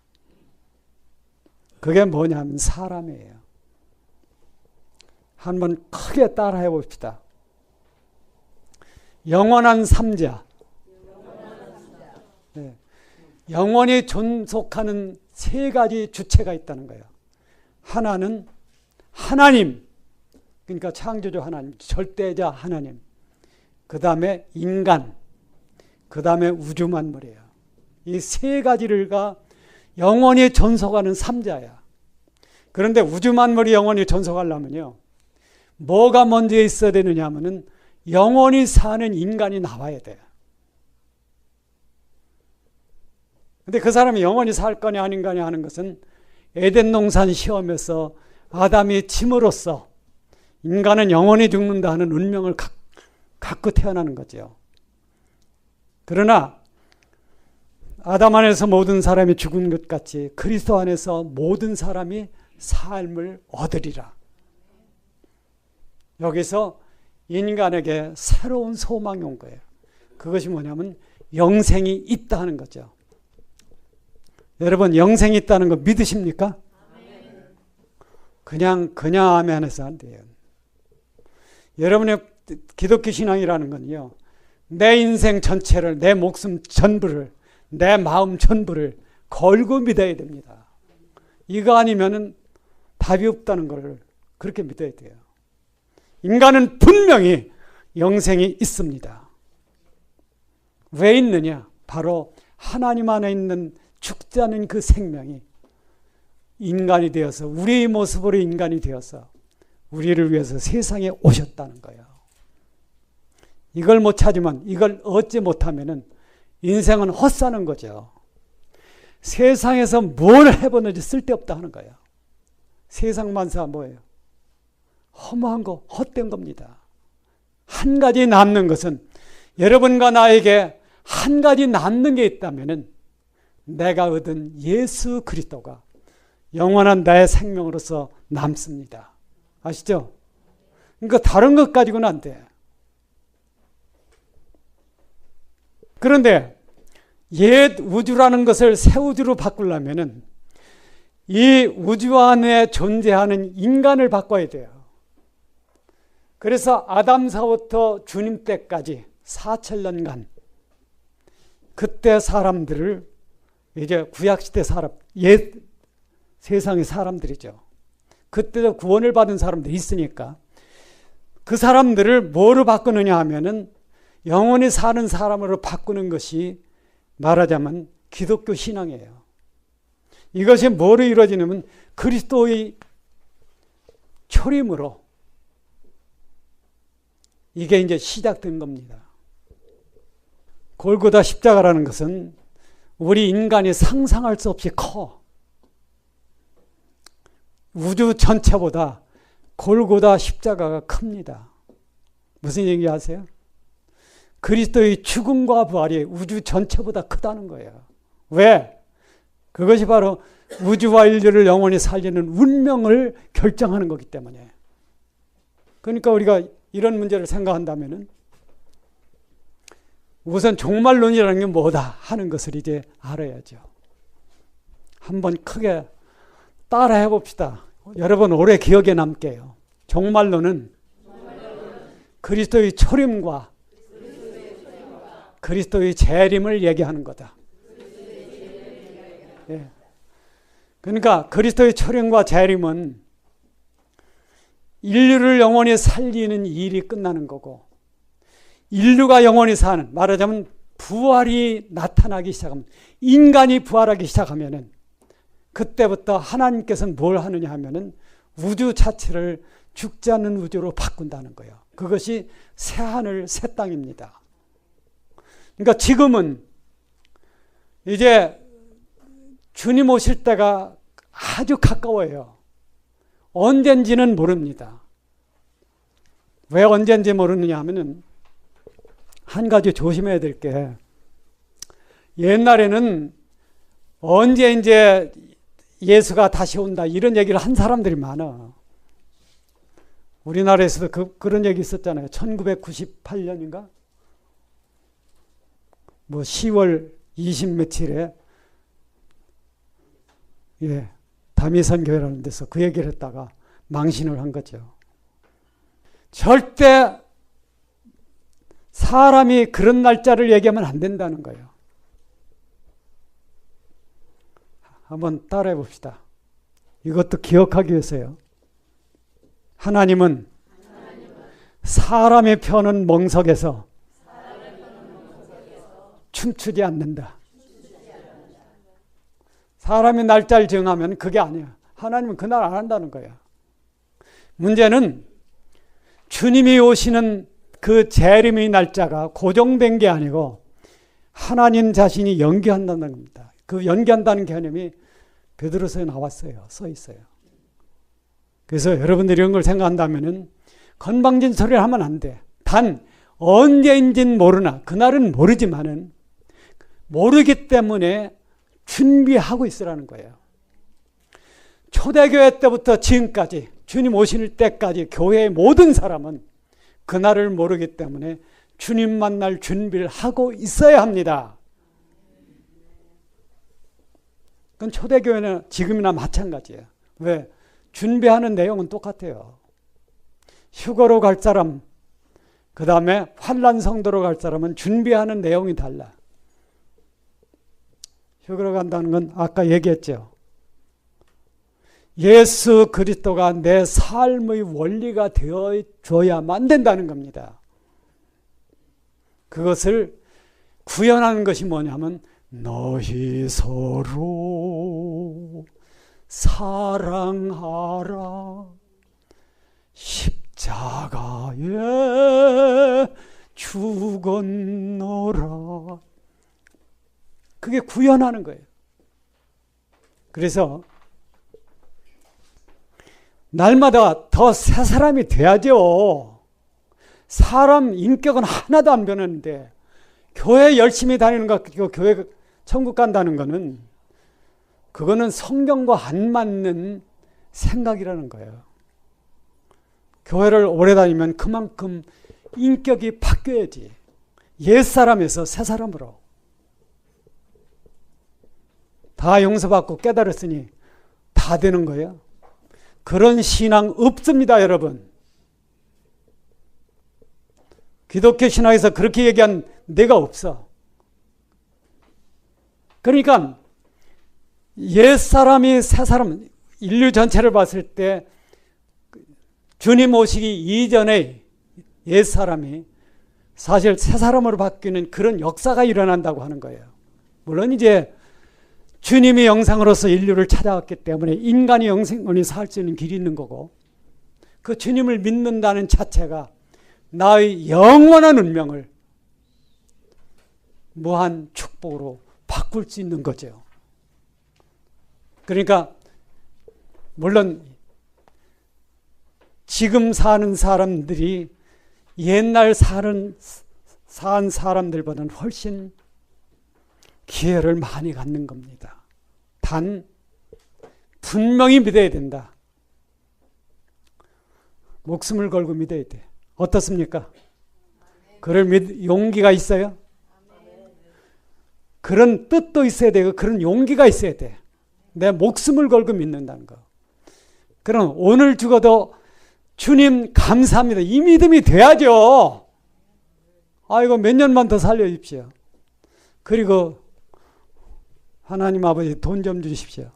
그게 뭐냐면 사람이에요. 한번 크게 따라해 봅시다. 영원한 삼자. 네. 영원히 존속하는 세 가지 주체가 있다는 거예요. 하나는 하나님, 그러니까 창조주 하나님, 절대자 하나님. 그 다음에 인간, 그 다음에 우주 만물이에요. 이 세 가지가 영원히 존속하는 삼자야. 그런데 우주 만물이 영원히 존속하려면요, 뭐가 먼저 있어야 되느냐 하면은 영원히 사는 인간이 나와야 돼요. 근데 그 사람이 영원히 살 거냐 아닌 거냐 하는 것은 에덴 동산 시험에서 아담이 짐으로써 인간은 영원히 죽는다 하는 운명을 갖고 태어나는 거죠. 그러나 아담 안에서 모든 사람이 죽은 것 같이 그리스도 안에서 모든 사람이 삶을 얻으리라. 여기서 인간에게 새로운 소망이 온 거예요. 그것이 뭐냐면 영생이 있다 하는 거죠. 여러분 영생이 있다는 거 믿으십니까? 그냥 아멘 해서 안 돼요. 여러분의 기독교 신앙이라는 건요, 내 인생 전체를, 내 목숨 전부를, 내 마음 전부를 걸고 믿어야 됩니다. 이거 아니면은 답이 없다는 걸 그렇게 믿어야 돼요. 인간은 분명히 영생이 있습니다. 왜 있느냐? 바로 하나님 안에 있는 죽지 않은 그 생명이 인간이 되어서, 우리의 모습으로 인간이 되어서 우리를 위해서 세상에 오셨다는 거예요. 이걸 못 찾으면, 이걸 얻지 못하면은 인생은 헛사는 거죠. 세상에서 뭘 해보는지 쓸데없다 하는 거예요. 세상 만사 뭐예요? 허무한 거, 헛된 겁니다. 한 가지 남는 것은, 여러분과 나에게 한 가지 남는 게 있다면은 내가 얻은 예수 그리스도가 영원한 나의 생명으로서 남습니다. 아시죠? 그러니까 다른 것 가지고는 안 돼. 그런데 옛 우주라는 것을 새 우주로 바꾸려면은 이 우주 안에 존재하는 인간을 바꿔야 돼요. 그래서 아담사부터 주님 때까지 4,000년간 그때 사람들을, 이제 구약시대 사람, 옛 세상의 사람들이죠. 그때도 구원을 받은 사람들이 있으니까 그 사람들을 뭐로 바꾸느냐 하면은 영원히 사는 사람으로 바꾸는 것이 말하자면 기독교 신앙이에요. 이것이 뭐로 이루어지냐면 그리스도의 초림으로 이게 이제 시작된 겁니다. 골고다 십자가라는 것은 우리 인간이 상상할 수 없이 커. 우주 전체보다 골고다 십자가가 큽니다. 무슨 얘기 아세요? 그리스도의 죽음과 부활이 우주 전체보다 크다는 거예요. 왜? 그것이 바로 우주와 인류를 영원히 살리는 운명을 결정하는 거기 때문에. 그러니까 우리가 이런 문제를 생각한다면은 우선 종말론이라는 게 뭐다 하는 것을 이제 알아야죠. 한번 크게 따라해 봅시다. 여러분 오래 기억에 남게요. 종말론은 그리스도의 초림과 그리스도의 재림을 얘기하는 거다. 예. 그러니까 그리스도의 초림과 재림은 인류를 영원히 살리는 일이 끝나는 거고, 인류가 영원히 사는, 말하자면 부활이 나타나기 시작하면, 인간이 부활하기 시작하면은 그때부터 하나님께서는 뭘 하느냐 하면은 우주 자체를 죽지 않는 우주로 바꾼다는 거예요. 그것이 새하늘 새 땅입니다. 그러니까 지금은 이제 주님 오실 때가 아주 가까워요. 언젠지는 모릅니다. 왜 언젠지 모르느냐 하면은 한 가지 조심해야 될 게, 옛날에는 언제 이제 예수가 다시 온다 이런 얘기를 한 사람들이 많아. 우리나라에서도 그런 얘기 있었잖아요. 1998년인가? 뭐 10월 20 며칠에 다미선 교회라는 데서 그 얘기를 했다가 망신을 한 거죠. 절대 사람이 그런 날짜를 얘기하면 안 된다는 거예요. 한번 따라해 봅시다. 이것도 기억하기 위해서요. 하나님은 사람의 펴는 멍석에서 춤추지 않는다. 사람이 날짜를 정하면 그게 아니야. 하나님은 그날 안 한다는 거야. 문제는 주님이 오시는 그 재림의 날짜가 고정된 게 아니고 하나님 자신이 연기한다는 겁니다. 그 연기한다는 개념이 베드로서에 나왔어요. 써 있어요. 그래서 여러분들이 이런 걸 생각한다면은 건방진 소리를 하면 안 돼. 단 언제인지는 모르나, 그날은 모르지만은 모르기 때문에 준비하고 있으라는 거예요. 초대교회 때부터 지금까지 주님 오실 때까지 교회의 모든 사람은 그날을 모르기 때문에 주님 만날 준비를 하고 있어야 합니다. 그건 초대교회는 지금이나 마찬가지예요. 왜? 준비하는 내용은 똑같아요. 휴거로 갈 사람, 그 다음에 환난 성도로 갈 사람은 준비하는 내용이 달라. 휴거로 간다는 건 아까 얘기했죠. 예수 그리스도가 내 삶의 원리가 되어줘야만 된다는 겁니다. 그것을 구현하는 것이 뭐냐면 너희 서로 사랑하라, 십자가에 죽었노라. 그게 구현하는 거예요. 그래서 날마다 더 새 사람이 돼야죠. 사람 인격은 하나도 안 변하는데 교회 열심히 다니는 것, 교회 천국 간다는 거는 그거는 성경과 안 맞는 생각이라는 거예요. 교회를 오래 다니면 그만큼 인격이 바뀌어야지. 옛사람에서 새사람으로. 다 용서받고 깨달았으니 다 되는 거예요. 그런 신앙 없습니다, 여러분. 기독교 신앙에서 그렇게 얘기한 데가 없어. 그러니까 옛사람이 새사람, 인류 전체를 봤을 때 주님 오시기 이전에 옛사람이 사실 새사람으로 바뀌는 그런 역사가 일어난다고 하는 거예요. 물론 이제 주님이 영상으로서 인류를 찾아왔기 때문에 인간이 영생원이 살 수 있는 길이 있는 거고, 그 주님을 믿는다는 자체가 나의 영원한 운명을 무한 축복으로 바꿀 수 있는 거죠. 그러니까 물론 지금 사는 사람들이 옛날 산 사람들보다는 훨씬 기회를 많이 갖는 겁니다. 단 분명히 믿어야 된다. 목숨을 걸고 믿어야 돼. 어떻습니까? 그럴 용기가 있어요? 그런 뜻도 있어야 되고 그런 용기가 있어야 돼. 내 목숨을 걸고 믿는다는 거. 그럼 오늘 죽어도 주님 감사합니다. 이 믿음이 돼야죠. 아이고 몇 년만 더 살려주십시오. 그리고 하나님 아버지 돈 좀 주십시오.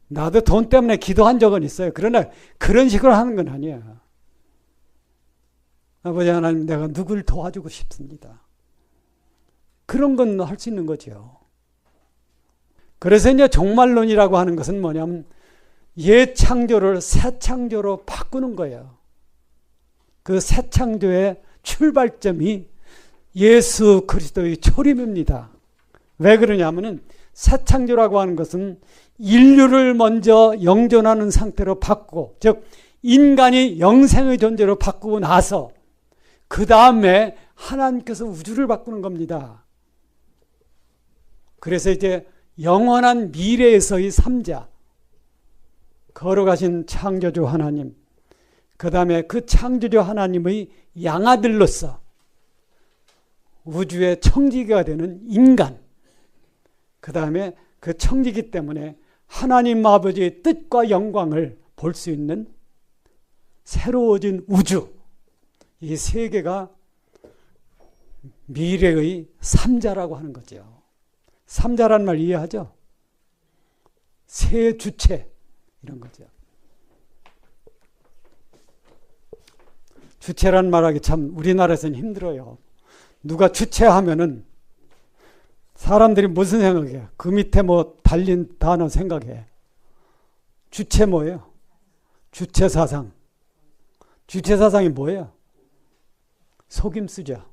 나도 돈 때문에 기도한 적은 있어요. 그러나 그런 식으로 하는 건 아니야. 아버지 하나님 내가 누굴 도와주고 싶습니다. 그런 건 할 수 있는 거죠. 그래서 이제 종말론이라고 하는 것은 뭐냐면 옛 창조를 새 창조로 바꾸는 거예요. 그 새 창조의 출발점이 예수 그리스도의 초림입니다. 왜 그러냐면은 새 창조라고 하는 것은 인류를 먼저 영존하는 상태로 바꾸고, 즉 인간이 영생의 존재로 바꾸고 나서 그 다음에 하나님께서 우주를 바꾸는 겁니다. 그래서 이제 영원한 미래에서의 3자, 걸어가신 창조주 하나님, 그 다음에 그 창조주 하나님의 양아들로서 우주의 청지기가 되는 인간, 그 다음에 그 청지기 때문에 하나님 아버지의 뜻과 영광을 볼 수 있는 새로워진 우주, 이 세 개가 미래의 3자라고 하는 거죠. 3자란 말 이해하죠? 새 주체 이런 거죠. 주체란 말하기 참 우리나라에서는 힘들어요. 누가 주체하면은 사람들이 무슨 생각해? 그 밑에 뭐 달린 단어 생각해. 주체 뭐예요? 주체사상. 주체사상이 뭐예요? 속임수죠.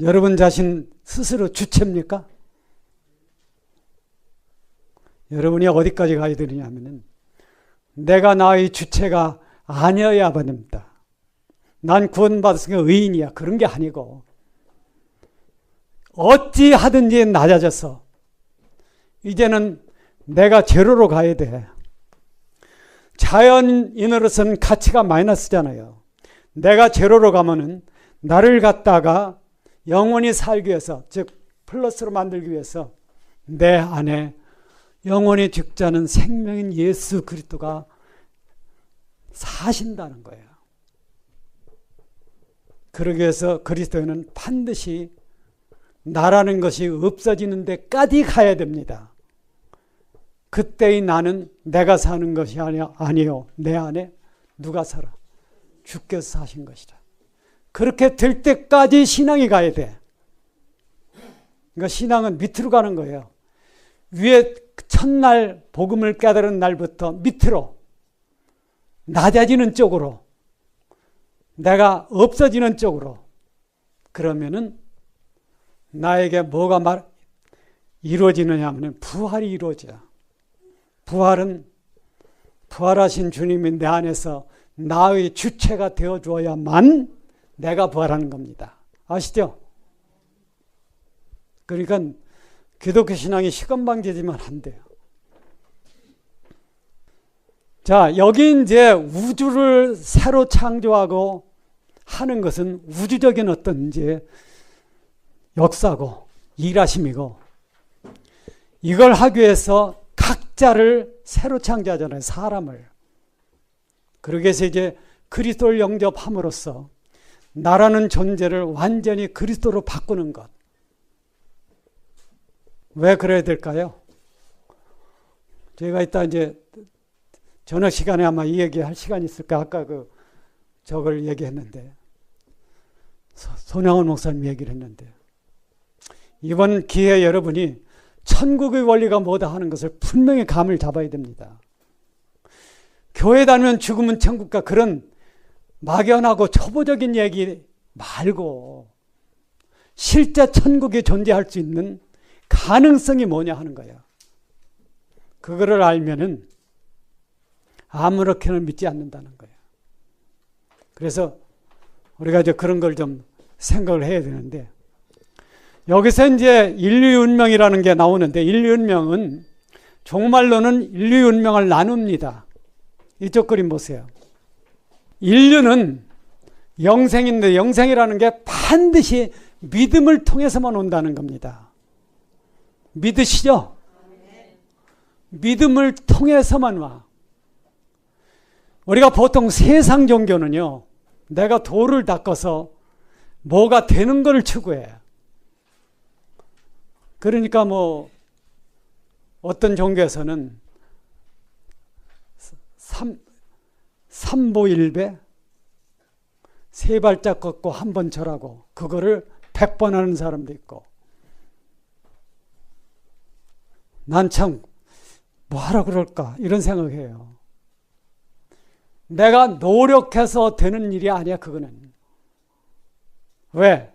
여러분 자신 스스로 주체입니까? 여러분이 어디까지 가야 되느냐면은 내가 나의 주체가 아니어야 됩니다. 난 구원받았으니까 의인이야. 그런 게 아니고 어찌 하든지 낮아져서 이제는 내가 제로로 가야 돼. 자연인으로서는 가치가 마이너스잖아요. 내가 제로로 가면은 나를 갖다가 영원히 살기 위해서, 즉 플러스로 만들기 위해서 내 안에 영원히 죽자는 생명인 예수 그리스도가 사신다는 거예요. 그러기 위해서 그리스도인은 반드시 나라는 것이 없어지는 데까지 가야 됩니다. 그때의 나는 내가 사는 것이 아니요 내 안에 누가 살아? 주께서 사신 것이다. 그렇게 될 때까지 신앙이 가야 돼. 그러니까 신앙은 밑으로 가는 거예요. 위에 첫날 복음을 깨달은 날부터 밑으로 낮아지는 쪽으로, 내가 없어지는 쪽으로. 그러면은 나에게 뭐가 이루어지느냐 하면 부활이 이루어져. 부활하신 주님이 내 안에서 나의 주체가 되어 주어야만 내가 부활하는 겁니다. 아시죠? 그러니까 기독교 신앙이 시건방지지만 안 돼요. 자, 여기 이제 우주를 새로 창조하고 하는 것은 우주적인 어떤 이제 역사고 일하심이고, 이걸 하기 위해서 각자를 새로 창조하잖아요. 사람을. 그러기 위해서 이제 그리스도를 영접함으로써 나라는 존재를 완전히 그리스도로 바꾸는 것. 왜 그래야 될까요? 저희가 이따 이제 저녁 시간에 아마 이 얘기할 시간이 있을까? 아까 저걸 얘기했는데, 손양원 목사님 얘기를 했는데, 이번 기회에 여러분이 천국의 원리가 뭐다 하는 것을 분명히 감을 잡아야 됩니다. 교회 다니면 죽으면 천국과 그런 막연하고 초보적인 얘기 말고 실제 천국이 존재할 수 있는 가능성이 뭐냐 하는 거예요. 그거를 알면은 아무렇게나 믿지 않는다는 거예요. 그래서 우리가 이제 그런 걸 좀 생각을 해야 되는데, 여기서 이제 인류 운명이라는 게 나오는데, 인류 운명은 종말론은 인류 운명을 나눕니다. 이쪽 그림 보세요. 인류는 영생인데 영생이라는 게 반드시 믿음을 통해서만 온다는 겁니다. 믿으시죠? 믿음을 통해서만 와. 우리가 보통 세상 종교는요, 내가 돌을 닦아서 뭐가 되는 걸 추구해. 그러니까 뭐 어떤 종교에서는 삼보일배, 세 발짝 걷고 한 번 절하고 그거를 100번 하는 사람도 있고, 난 참 뭐하라 그럴까 이런 생각해요. 내가 노력해서 되는 일이 아니야. 그거는. 왜?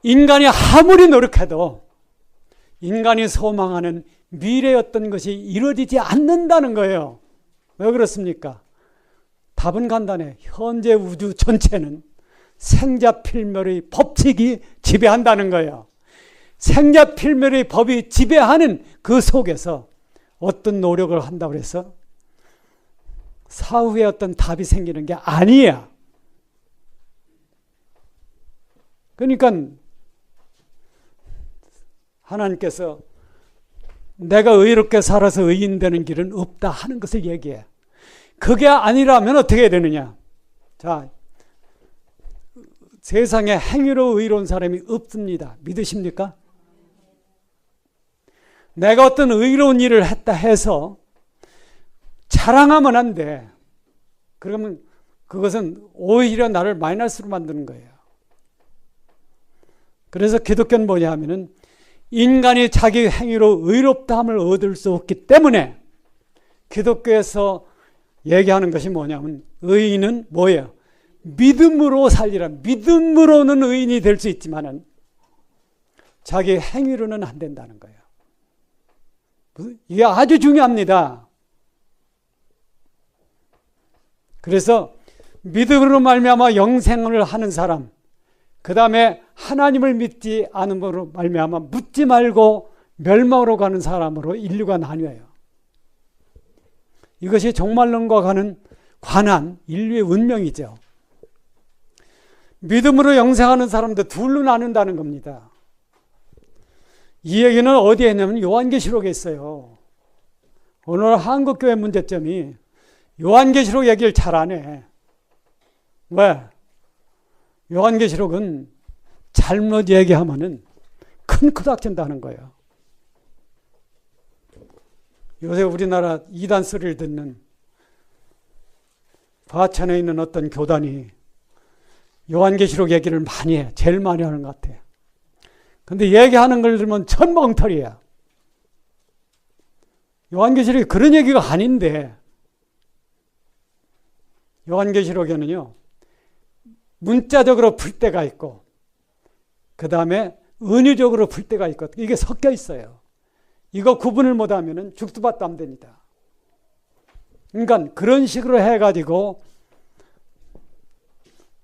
인간이 아무리 노력해도 인간이 소망하는 미래의 어떤 것이 이루어지지 않는다는 거예요. 왜 그렇습니까? 답은 간단해. 현재 우주 전체는 생자필멸의 법칙이 지배한다는 거예요. 생자필멸의 법이 지배하는 그 속에서 어떤 노력을 한다고 해서 사후에 어떤 답이 생기는 게 아니야. 그러니까 하나님께서 내가 의롭게 살아서 의인 되는 길은 없다 하는 것을 얘기해. 그게 아니라면 어떻게 해야 되느냐? 자, 세상에 행위로 의로운 사람이 없습니다. 믿으십니까? 내가 어떤 의로운 일을 했다 해서 자랑하면 안 돼. 그러면 그것은 오히려 나를 마이너스로 만드는 거예요. 그래서 기독교는 뭐냐 하면은 인간이 자기 행위로 의롭다함을 얻을 수 없기 때문에 기독교에서 얘기하는 것이 뭐냐면 의인은 뭐예요? 믿음으로 살리라. 믿음으로는 의인이 될 수 있지만은 자기 행위로는 안 된다는 거예요. 이게 아주 중요합니다. 그래서 믿음으로 말미암아 영생을 하는 사람, 그 다음에 하나님을 믿지 않음으로 말미암아 묻지 말고 멸망으로 가는 사람으로 인류가 나뉘어요. 이것이 종말론과 관한 인류의 운명이죠. 믿음으로 영생하는 사람도 둘로 나눈다는 겁니다. 이 얘기는 어디에 있냐면 요한계시록에 있어요. 오늘 한국교회 문제점이 요한계시록 얘기를 잘 안 해. 왜? 요한계시록은 잘못 얘기하면은 큰 크닥친다는 거예요. 요새 우리나라 이단 소리를 듣는 과천에 있는 어떤 교단이 요한계시록 얘기를 많이 해. 제일 많이 하는 것 같아. 근데 얘기하는 걸 들으면 천멍터리야. 요한계시록이 그런 얘기가 아닌데, 요한계시록에는요, 문자적으로 풀 때가 있고, 그 다음에 은유적으로 풀 때가 있고, 이게 섞여 있어요. 이거 구분을 못하면 죽도 밥도 안 됩니다. 그러니까 그런 식으로 해가지고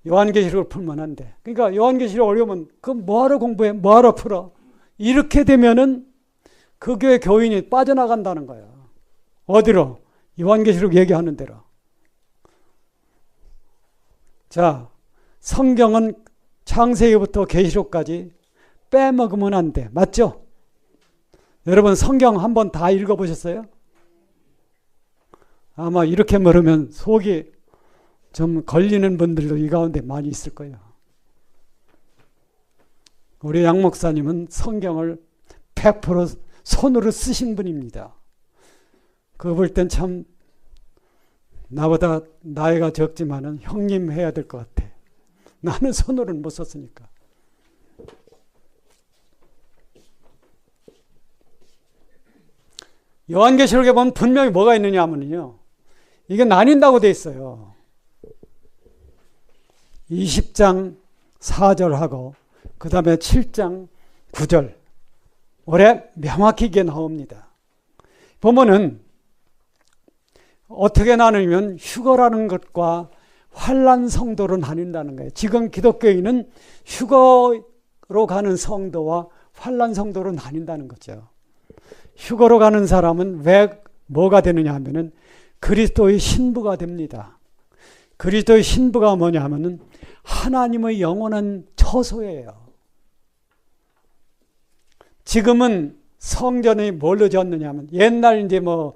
요한계시록을 풀면 안 돼. 그러니까 요한계시록 어려우면 그럼 뭐하러 공부해? 뭐하러 풀어? 이렇게 되면은 그 교회 교인이 빠져나간다는 거예요. 어디로? 요한계시록 얘기하는 대로. 자, 성경은 창세기부터 계시록까지 빼먹으면 안 돼. 맞죠? 여러분 성경 한번 다 읽어보셨어요? 아마 이렇게 물으면 속이 좀 걸리는 분들도 이 가운데 많이 있을 거예요. 우리 양 목사님은 성경을 100% 손으로 쓰신 분입니다. 그거 볼 땐 참 나보다 나이가 적지만은 형님 해야 될 것 같아. 나는 손으로는 못 썼으니까. 요한계시록에 보면 분명히 뭐가 있느냐 하면요, 이게 나뉜다고 돼 있어요. 20장 4절하고 그 다음에 7장 9절 올해 명확히 이게 나옵니다. 보면은 어떻게 나누면 휴거라는 것과 환난 성도로 나뉜다는 거예요. 지금 기독교인은 휴거로 가는 성도와 환난 성도로 나뉜다는 거죠. 휴거로 가는 사람은 왜 뭐가 되느냐 하면은 그리스도의 신부가 됩니다. 그리스도의 신부가 뭐냐 하면은 하나님의 영원한 처소예요. 지금은 성전이 뭘로 지었느냐 하면 옛날 이제 뭐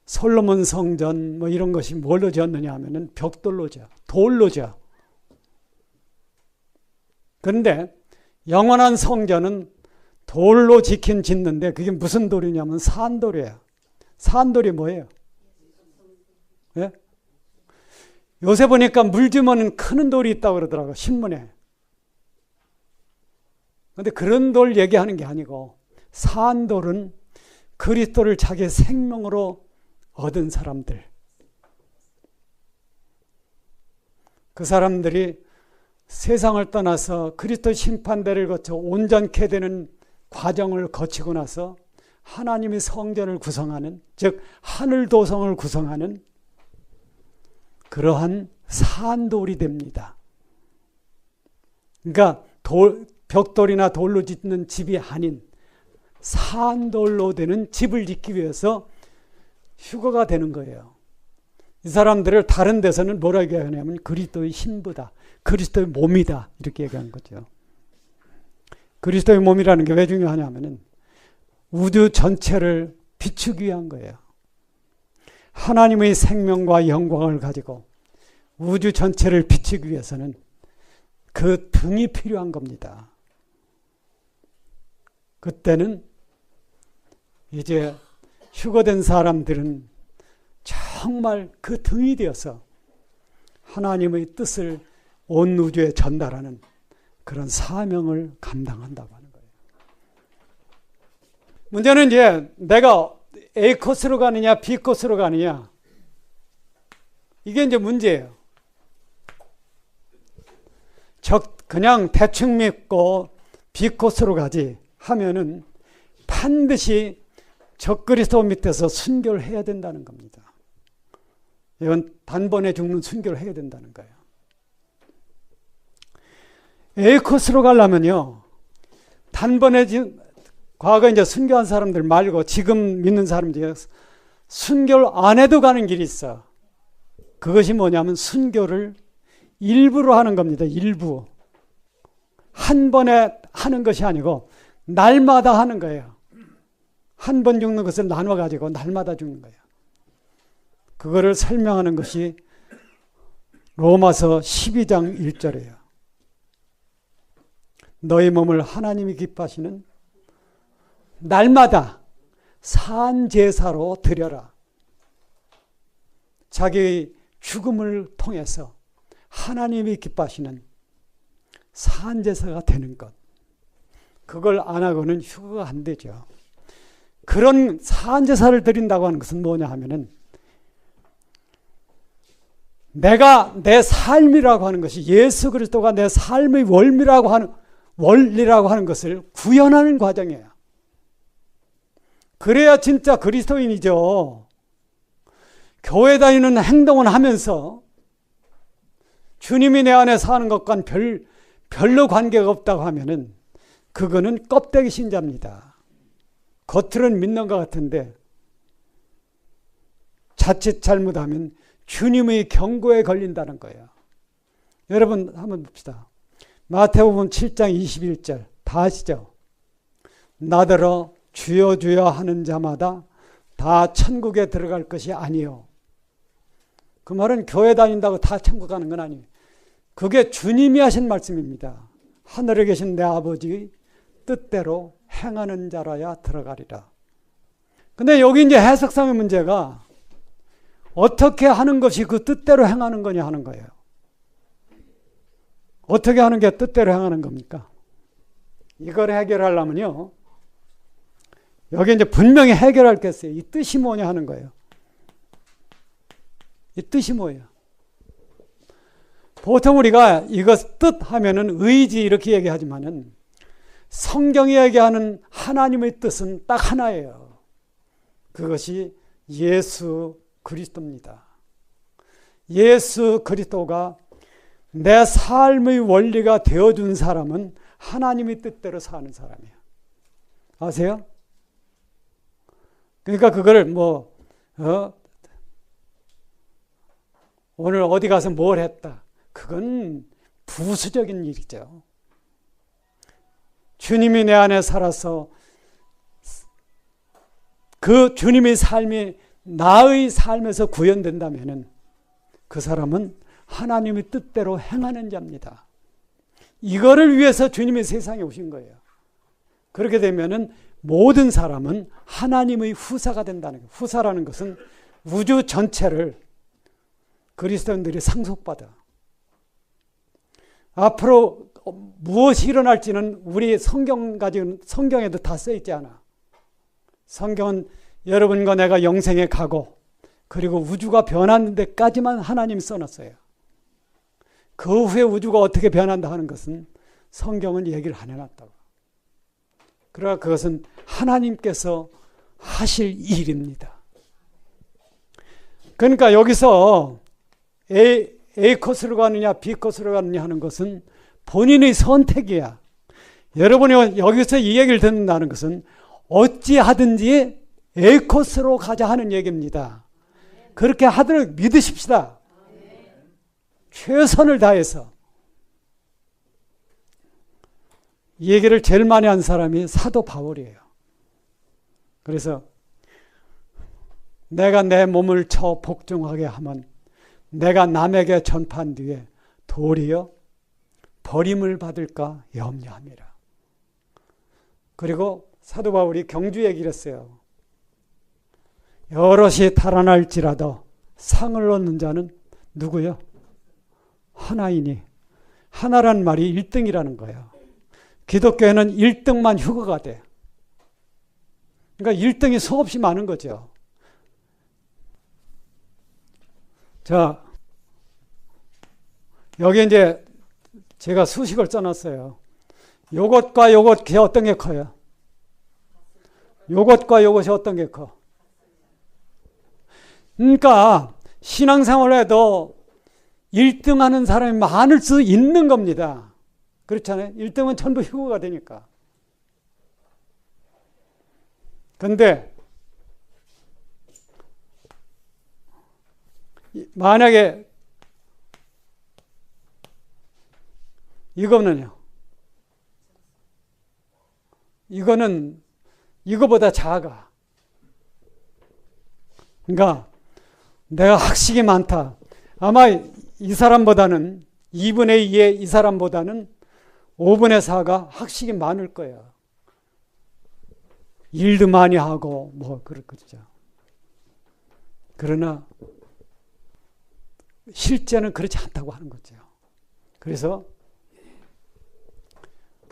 솔로몬 성전 뭐 이런 것이 뭘로 지었느냐 하면은 벽돌로 지어, 돌로 지어. 그런데 영원한 성전은 돌로 짓는데 그게 무슨 돌이냐면 산돌이에요. 산돌이 뭐예요? 예? 요새 보니까 물주머니 크는 돌이 있다고 그러더라고요. 신문에. 그런데 그런 돌 얘기하는 게 아니고 산돌은 그리스도를 자기의 생명으로 얻은 사람들. 그 사람들이 세상을 떠나서 그리스도 심판대를 거쳐 온전케 되는 과정을 거치고 나서 하나님의 성전을 구성하는, 즉 하늘 도성을 구성하는 그러한 산돌이 됩니다. 그러니까 벽돌이나 돌로 짓는 집이 아닌 산돌로 되는 집을 짓기 위해서 휴거가 되는 거예요. 이 사람들을 다른 데서는 뭐라고 얘기하냐면 그리스도의 신부다, 그리스도의 몸이다 이렇게 얘기하는 거죠. 그리스도의 몸이라는 게 왜 중요하냐면은 우주 전체를 비추기 위한 거예요. 하나님의 생명과 영광을 가지고 우주 전체를 비추기 위해서는 그 등이 필요한 겁니다. 그때는 이제 휴거된 사람들은 정말 그 등이 되어서 하나님의 뜻을 온 우주에 전달하는 그런 사명을 감당한다고 하는 거예요. 문제는 이제 내가 A 코스로 가느냐 B 코스로 가느냐 이게 이제 문제예요. 그냥 대충 믿고 B 코스로 가지 하면은 반드시 적그리스도 밑에서 순교를 해야 된다는 겁니다. 이건 단번에 죽는 순교를 해야 된다는 거예요. A 코스로 가려면요, 단번에 과거 이제 순교한 사람들 말고 지금 믿는 사람 중에 순교를 안 해도 가는 길이 있어. 그것이 뭐냐면 순교를 일부로 하는 겁니다. 일부. 한 번에 하는 것이 아니고 날마다 하는 거예요. 한 번 죽는 것을 나눠가지고 날마다 죽는 거예요. 그거를 설명하는 것이 로마서 12장 1절이에요. 너희 몸을 하나님이 기뻐하시는 날마다 산제사로 드려라. 자기의 죽음을 통해서 하나님이 기뻐하시는 산제사가 되는 것. 그걸 안 하고는 휴거가 안 되죠. 그런 산제사를 드린다고 하는 것은 뭐냐 하면은 내가 내 삶이라고 하는 것이 예수 그리스도가 내 삶의 원리라고 하는 것을 구현하는 과정이에요. 그래야 진짜 그리스도인이죠. 교회 다니는 행동을 하면서 주님이 내 안에 사는 것과는 별로 관계가 없다고 하면은 그거는 껍데기 신자입니다. 겉으로는 믿는 것 같은데 자칫 잘못하면 주님의 경고에 걸린다는 거예요. 여러분 한번 봅시다. 마태복음 7장 21절 다 아시죠? 나더러 주여 주여 하는 자마다 다 천국에 들어갈 것이 아니요. 그 말은 교회 다닌다고 다 천국 가는 건 아니에요. 그게 주님이 하신 말씀입니다. 하늘에 계신 내 아버지의 뜻대로 행하는 자라야 들어가리라. 근데 여기 이제 해석상의 문제가 어떻게 하는 것이 그 뜻대로 행하는 거냐 하는 거예요. 어떻게 하는 게 뜻대로 행하는 겁니까? 이걸 해결하려면요, 여기 이제 분명히 해결할 게 있어요. 이 뜻이 뭐냐 하는 거예요. 이 뜻이 뭐예요? 보통 우리가 이것 뜻 하면은 의지 이렇게 얘기하지만은 성경이 얘기하는 하나님의 뜻은 딱 하나예요. 그것이 예수 그리스도입니다. 예수 그리스도가 내 삶의 원리가 되어준 사람은 하나님의 뜻대로 사는 사람이에요. 아세요? 그러니까 그거를 오늘 어디 가서 뭘 했다. 그건 부수적인 일이죠. 주님이 내 안에 살아서 그 주님의 삶이 나의 삶에서 구현된다면 그 사람은 하나님의 뜻대로 행하는 자입니다. 이거를 위해서 주님이 세상에 오신 거예요. 그렇게 되면은 모든 사람은 하나님의 후사가 된다는 거예요. 후사라는 것은 우주 전체를 그리스도인들이 상속받아. 앞으로 무엇이 일어날지는 우리 성경에도 다 써 있지 않아. 성경은 여러분과 내가 영생에 가고 그리고 우주가 변하는 데까지만 하나님이 써놨어요. 그 후에 우주가 어떻게 변한다 하는 것은 성경은 얘기를 안 해놨다고. 그러나 그것은 하나님께서 하실 일입니다. 그러니까 여기서 A 코스로 가느냐 B 코스로 가느냐 하는 것은 본인의 선택이야. 여러분이 여기서 이 얘기를 듣는다는 것은 어찌하든지 A 코스로 가자 하는 얘기입니다. 그렇게 하도록 믿으십시다. 최선을 다해서. 이 얘기를 제일 많이 한 사람이 사도 바울이에요. 그래서 내가 내 몸을 쳐 복종하게 하면 내가 남에게 전파한 뒤에 도리어 버림을 받을까 염려함이라. 그리고 사도 바울이 경주 얘기를 했어요. 여럿이 달아날지라도 상을 얻는 자는 누구요? 하나이니. 하나란 말이 1등이라는 거예요. 기독교에는 1등만 휴거가 돼. 그러니까 1등이 수없이 많은 거죠. 자, 여기 이제 제가 수식을 써놨어요. 요것과 요것이 어떤 게 커요? 요것과 요것이 어떤 게 커? 그러니까 신앙생활을 해도 1등 하는 사람이 많을 수 있는 겁니다. 그렇잖아요. 1등은 전부 휴거가 되니까. 근데 만약에 이거는요. 이거는 이거보다 작아. 그러니까 내가 학식이 많다. 아마 이 사람보다는 2분의 2의 이 사람보다는 5분의 4가 학식이 많을 거예요. 일도 많이 하고 뭐 그렇겠죠. 그러나 실제는 그렇지 않다고 하는 거죠. 그래서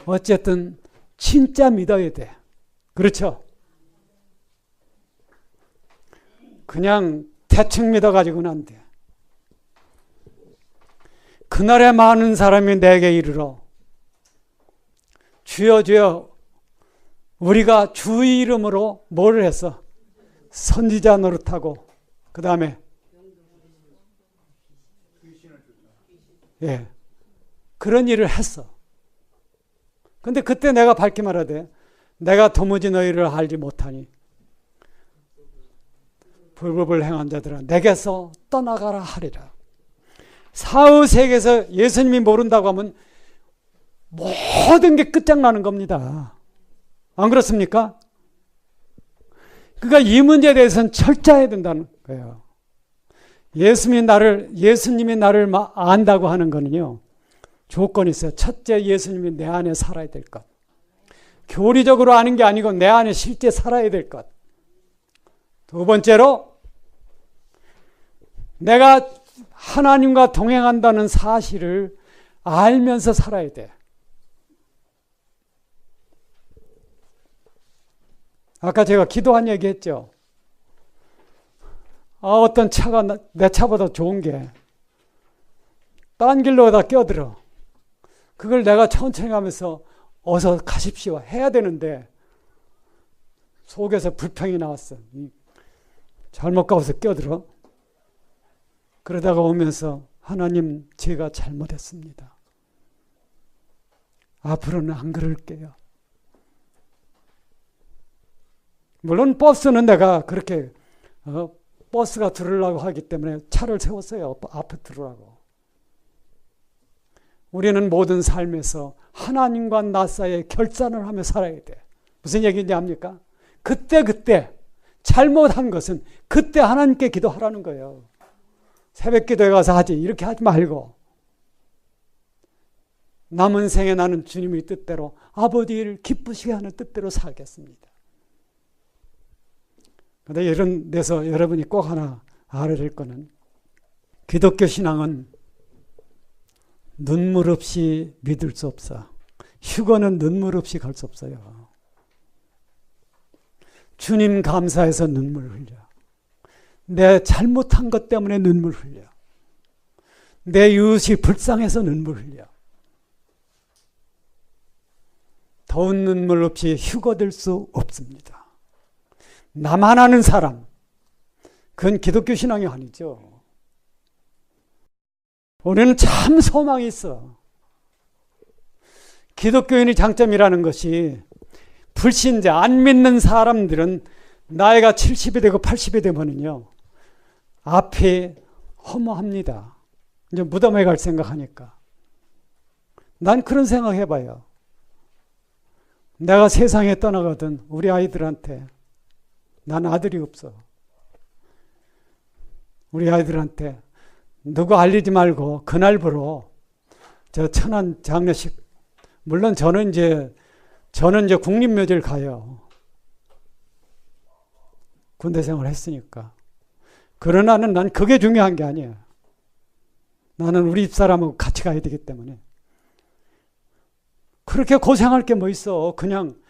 어쨌든 진짜 믿어야 돼. 그렇죠? 그냥 대충 믿어가지고는 안 돼. 그날에 많은 사람이 내게 이르러 주여 주여 우리가 주의 이름으로 뭐를 했어? 선지자 노릇하고 그 다음에 예 그런 일을 했어. 근데 그때 내가 밝게 말하되 내가 도무지 너희를 알지 못하니 불법을 행한 자들아 내게서 떠나가라 하리라. 사후세계에서 예수님이 모른다고 하면 모든 게 끝장나는 겁니다. 안 그렇습니까? 그러니까 이 문제에 대해서는 철저해야 된다는 거예요. 예수님이 나를 안다고 하는 거는요. 조건이 있어요. 첫째, 예수님이 내 안에 살아야 될 것. 교리적으로 아는 게 아니고 내 안에 실제 살아야 될 것. 두 번째로 내가 하나님과 동행한다는 사실을 알면서 살아야 돼. 아까 제가 기도한 얘기 했죠. 어떤 차가 내 차보다 좋은 게 딴 길로다 껴들어. 그걸 내가 천천히 가면서 어서 가십시오 해야 되는데 속에서 불평이 나왔어. 잘못 가서 껴들어. 그러다가 오면서 하나님 제가 잘못했습니다. 앞으로는 안 그럴게요. 물론 버스는 내가 그렇게 버스가 들으려고 하기 때문에 차를 세웠어요. 앞에 들으라고. 우리는 모든 삶에서 하나님과 나 사이에 결산을 하며 살아야 돼. 무슨 얘기인지 압니까? 그때 잘못한 것은 그때 하나님께 기도하라는 거예요. 새벽 기도에 가서 하지 이렇게 하지 말고 남은 생에 나는 주님의 뜻대로 아버지를 기쁘시게 하는 뜻대로 살겠습니다. 그런데 이런 데서 여러분이 꼭 하나 알아야 될 거는 기독교 신앙은 눈물 없이 믿을 수 없어. 휴거는 눈물 없이 갈 수 없어요. 주님 감사해서 눈물 흘려. 내 잘못한 것 때문에 눈물 흘려. 내 이웃이 불쌍해서 눈물 흘려. 더운 눈물 없이 휴거될 수 없습니다. 나만 아는 사람, 그건 기독교 신앙이 아니죠. 우리는 참 소망이 있어. 기독교인의 장점이라는 것이 불신자, 안 믿는 사람들은 나이가 70이 되고 80이 되면은요, 앞이 허무합니다. 이제 무덤에 갈 생각하니까. 난 그런 생각 해봐요. 내가 세상에 떠나거든 우리 아이들한테, 난 아들이 없어. 우리 아이들한테 누구 알리지 말고 그날부로 저 천안 장례식, 물론 저는 이제 국립묘지를 가요. 군대 생활을 했으니까. 그러나 난 그게 중요한 게 아니야. 나는 우리 집사람하고 같이 가야 되기 때문에. 그렇게 고생할 게 뭐 있어. 그냥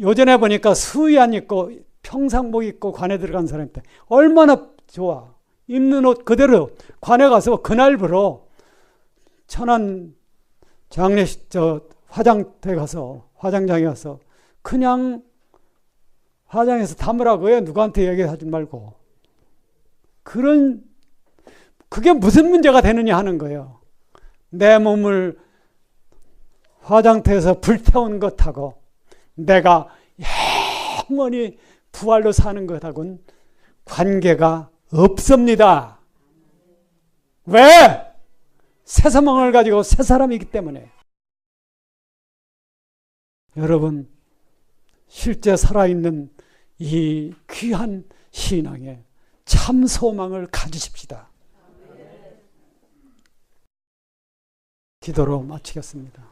요전에 보니까 수의 안 입고 평상복 입고 관에 들어간 사람한테 얼마나 좋아. 입는 옷 그대로 관에 가서 그날부로 천안 장례식 화장터에 가서 화장장에 가서 그냥 화장해서 담으라고요. 누구한테 얘기하지 말고. 그게 무슨 문제가 되느냐 하는 거예요. 내 몸을 화장터에서 불태운 것하고 내가 영원히 부활로 사는 것하고는 관계가 없습니다. 왜? 새 소망을 가지고 새 사람이기 때문에. 여러분, 실제 살아있는 이 귀한 신앙에 참 소망을 가지십시다. 기도로 마치겠습니다.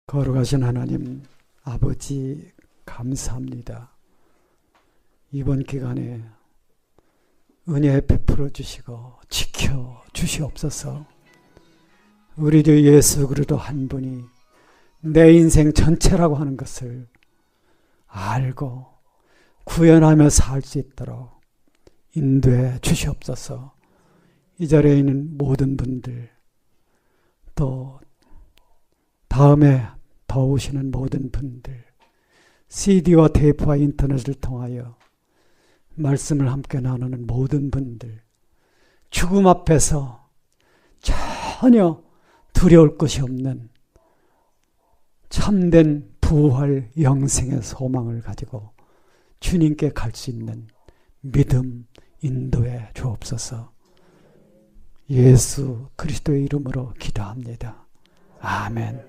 거룩하신 하나님 아버지 감사합니다. 이번 기간에 은혜 베풀어 주시고 지켜 주시옵소서. 우리 주 예수 그리스도 한 분이 내 인생 전체라고 하는 것을 알고 구현하며 살 수 있도록 인도해 주시옵소서. 이 자리에 있는 모든 분들, 또 다음에 더 오시는 모든 분들, CD와 테이프와 인터넷을 통하여 말씀을 함께 나누는 모든 분들, 죽음 앞에서 전혀 두려울 것이 없는 참된 부활 영생의 소망을 가지고 주님께 갈 수 있는 믿음 인도해 주옵소서. 예수 그리스도의 이름으로 기도합니다. 아멘.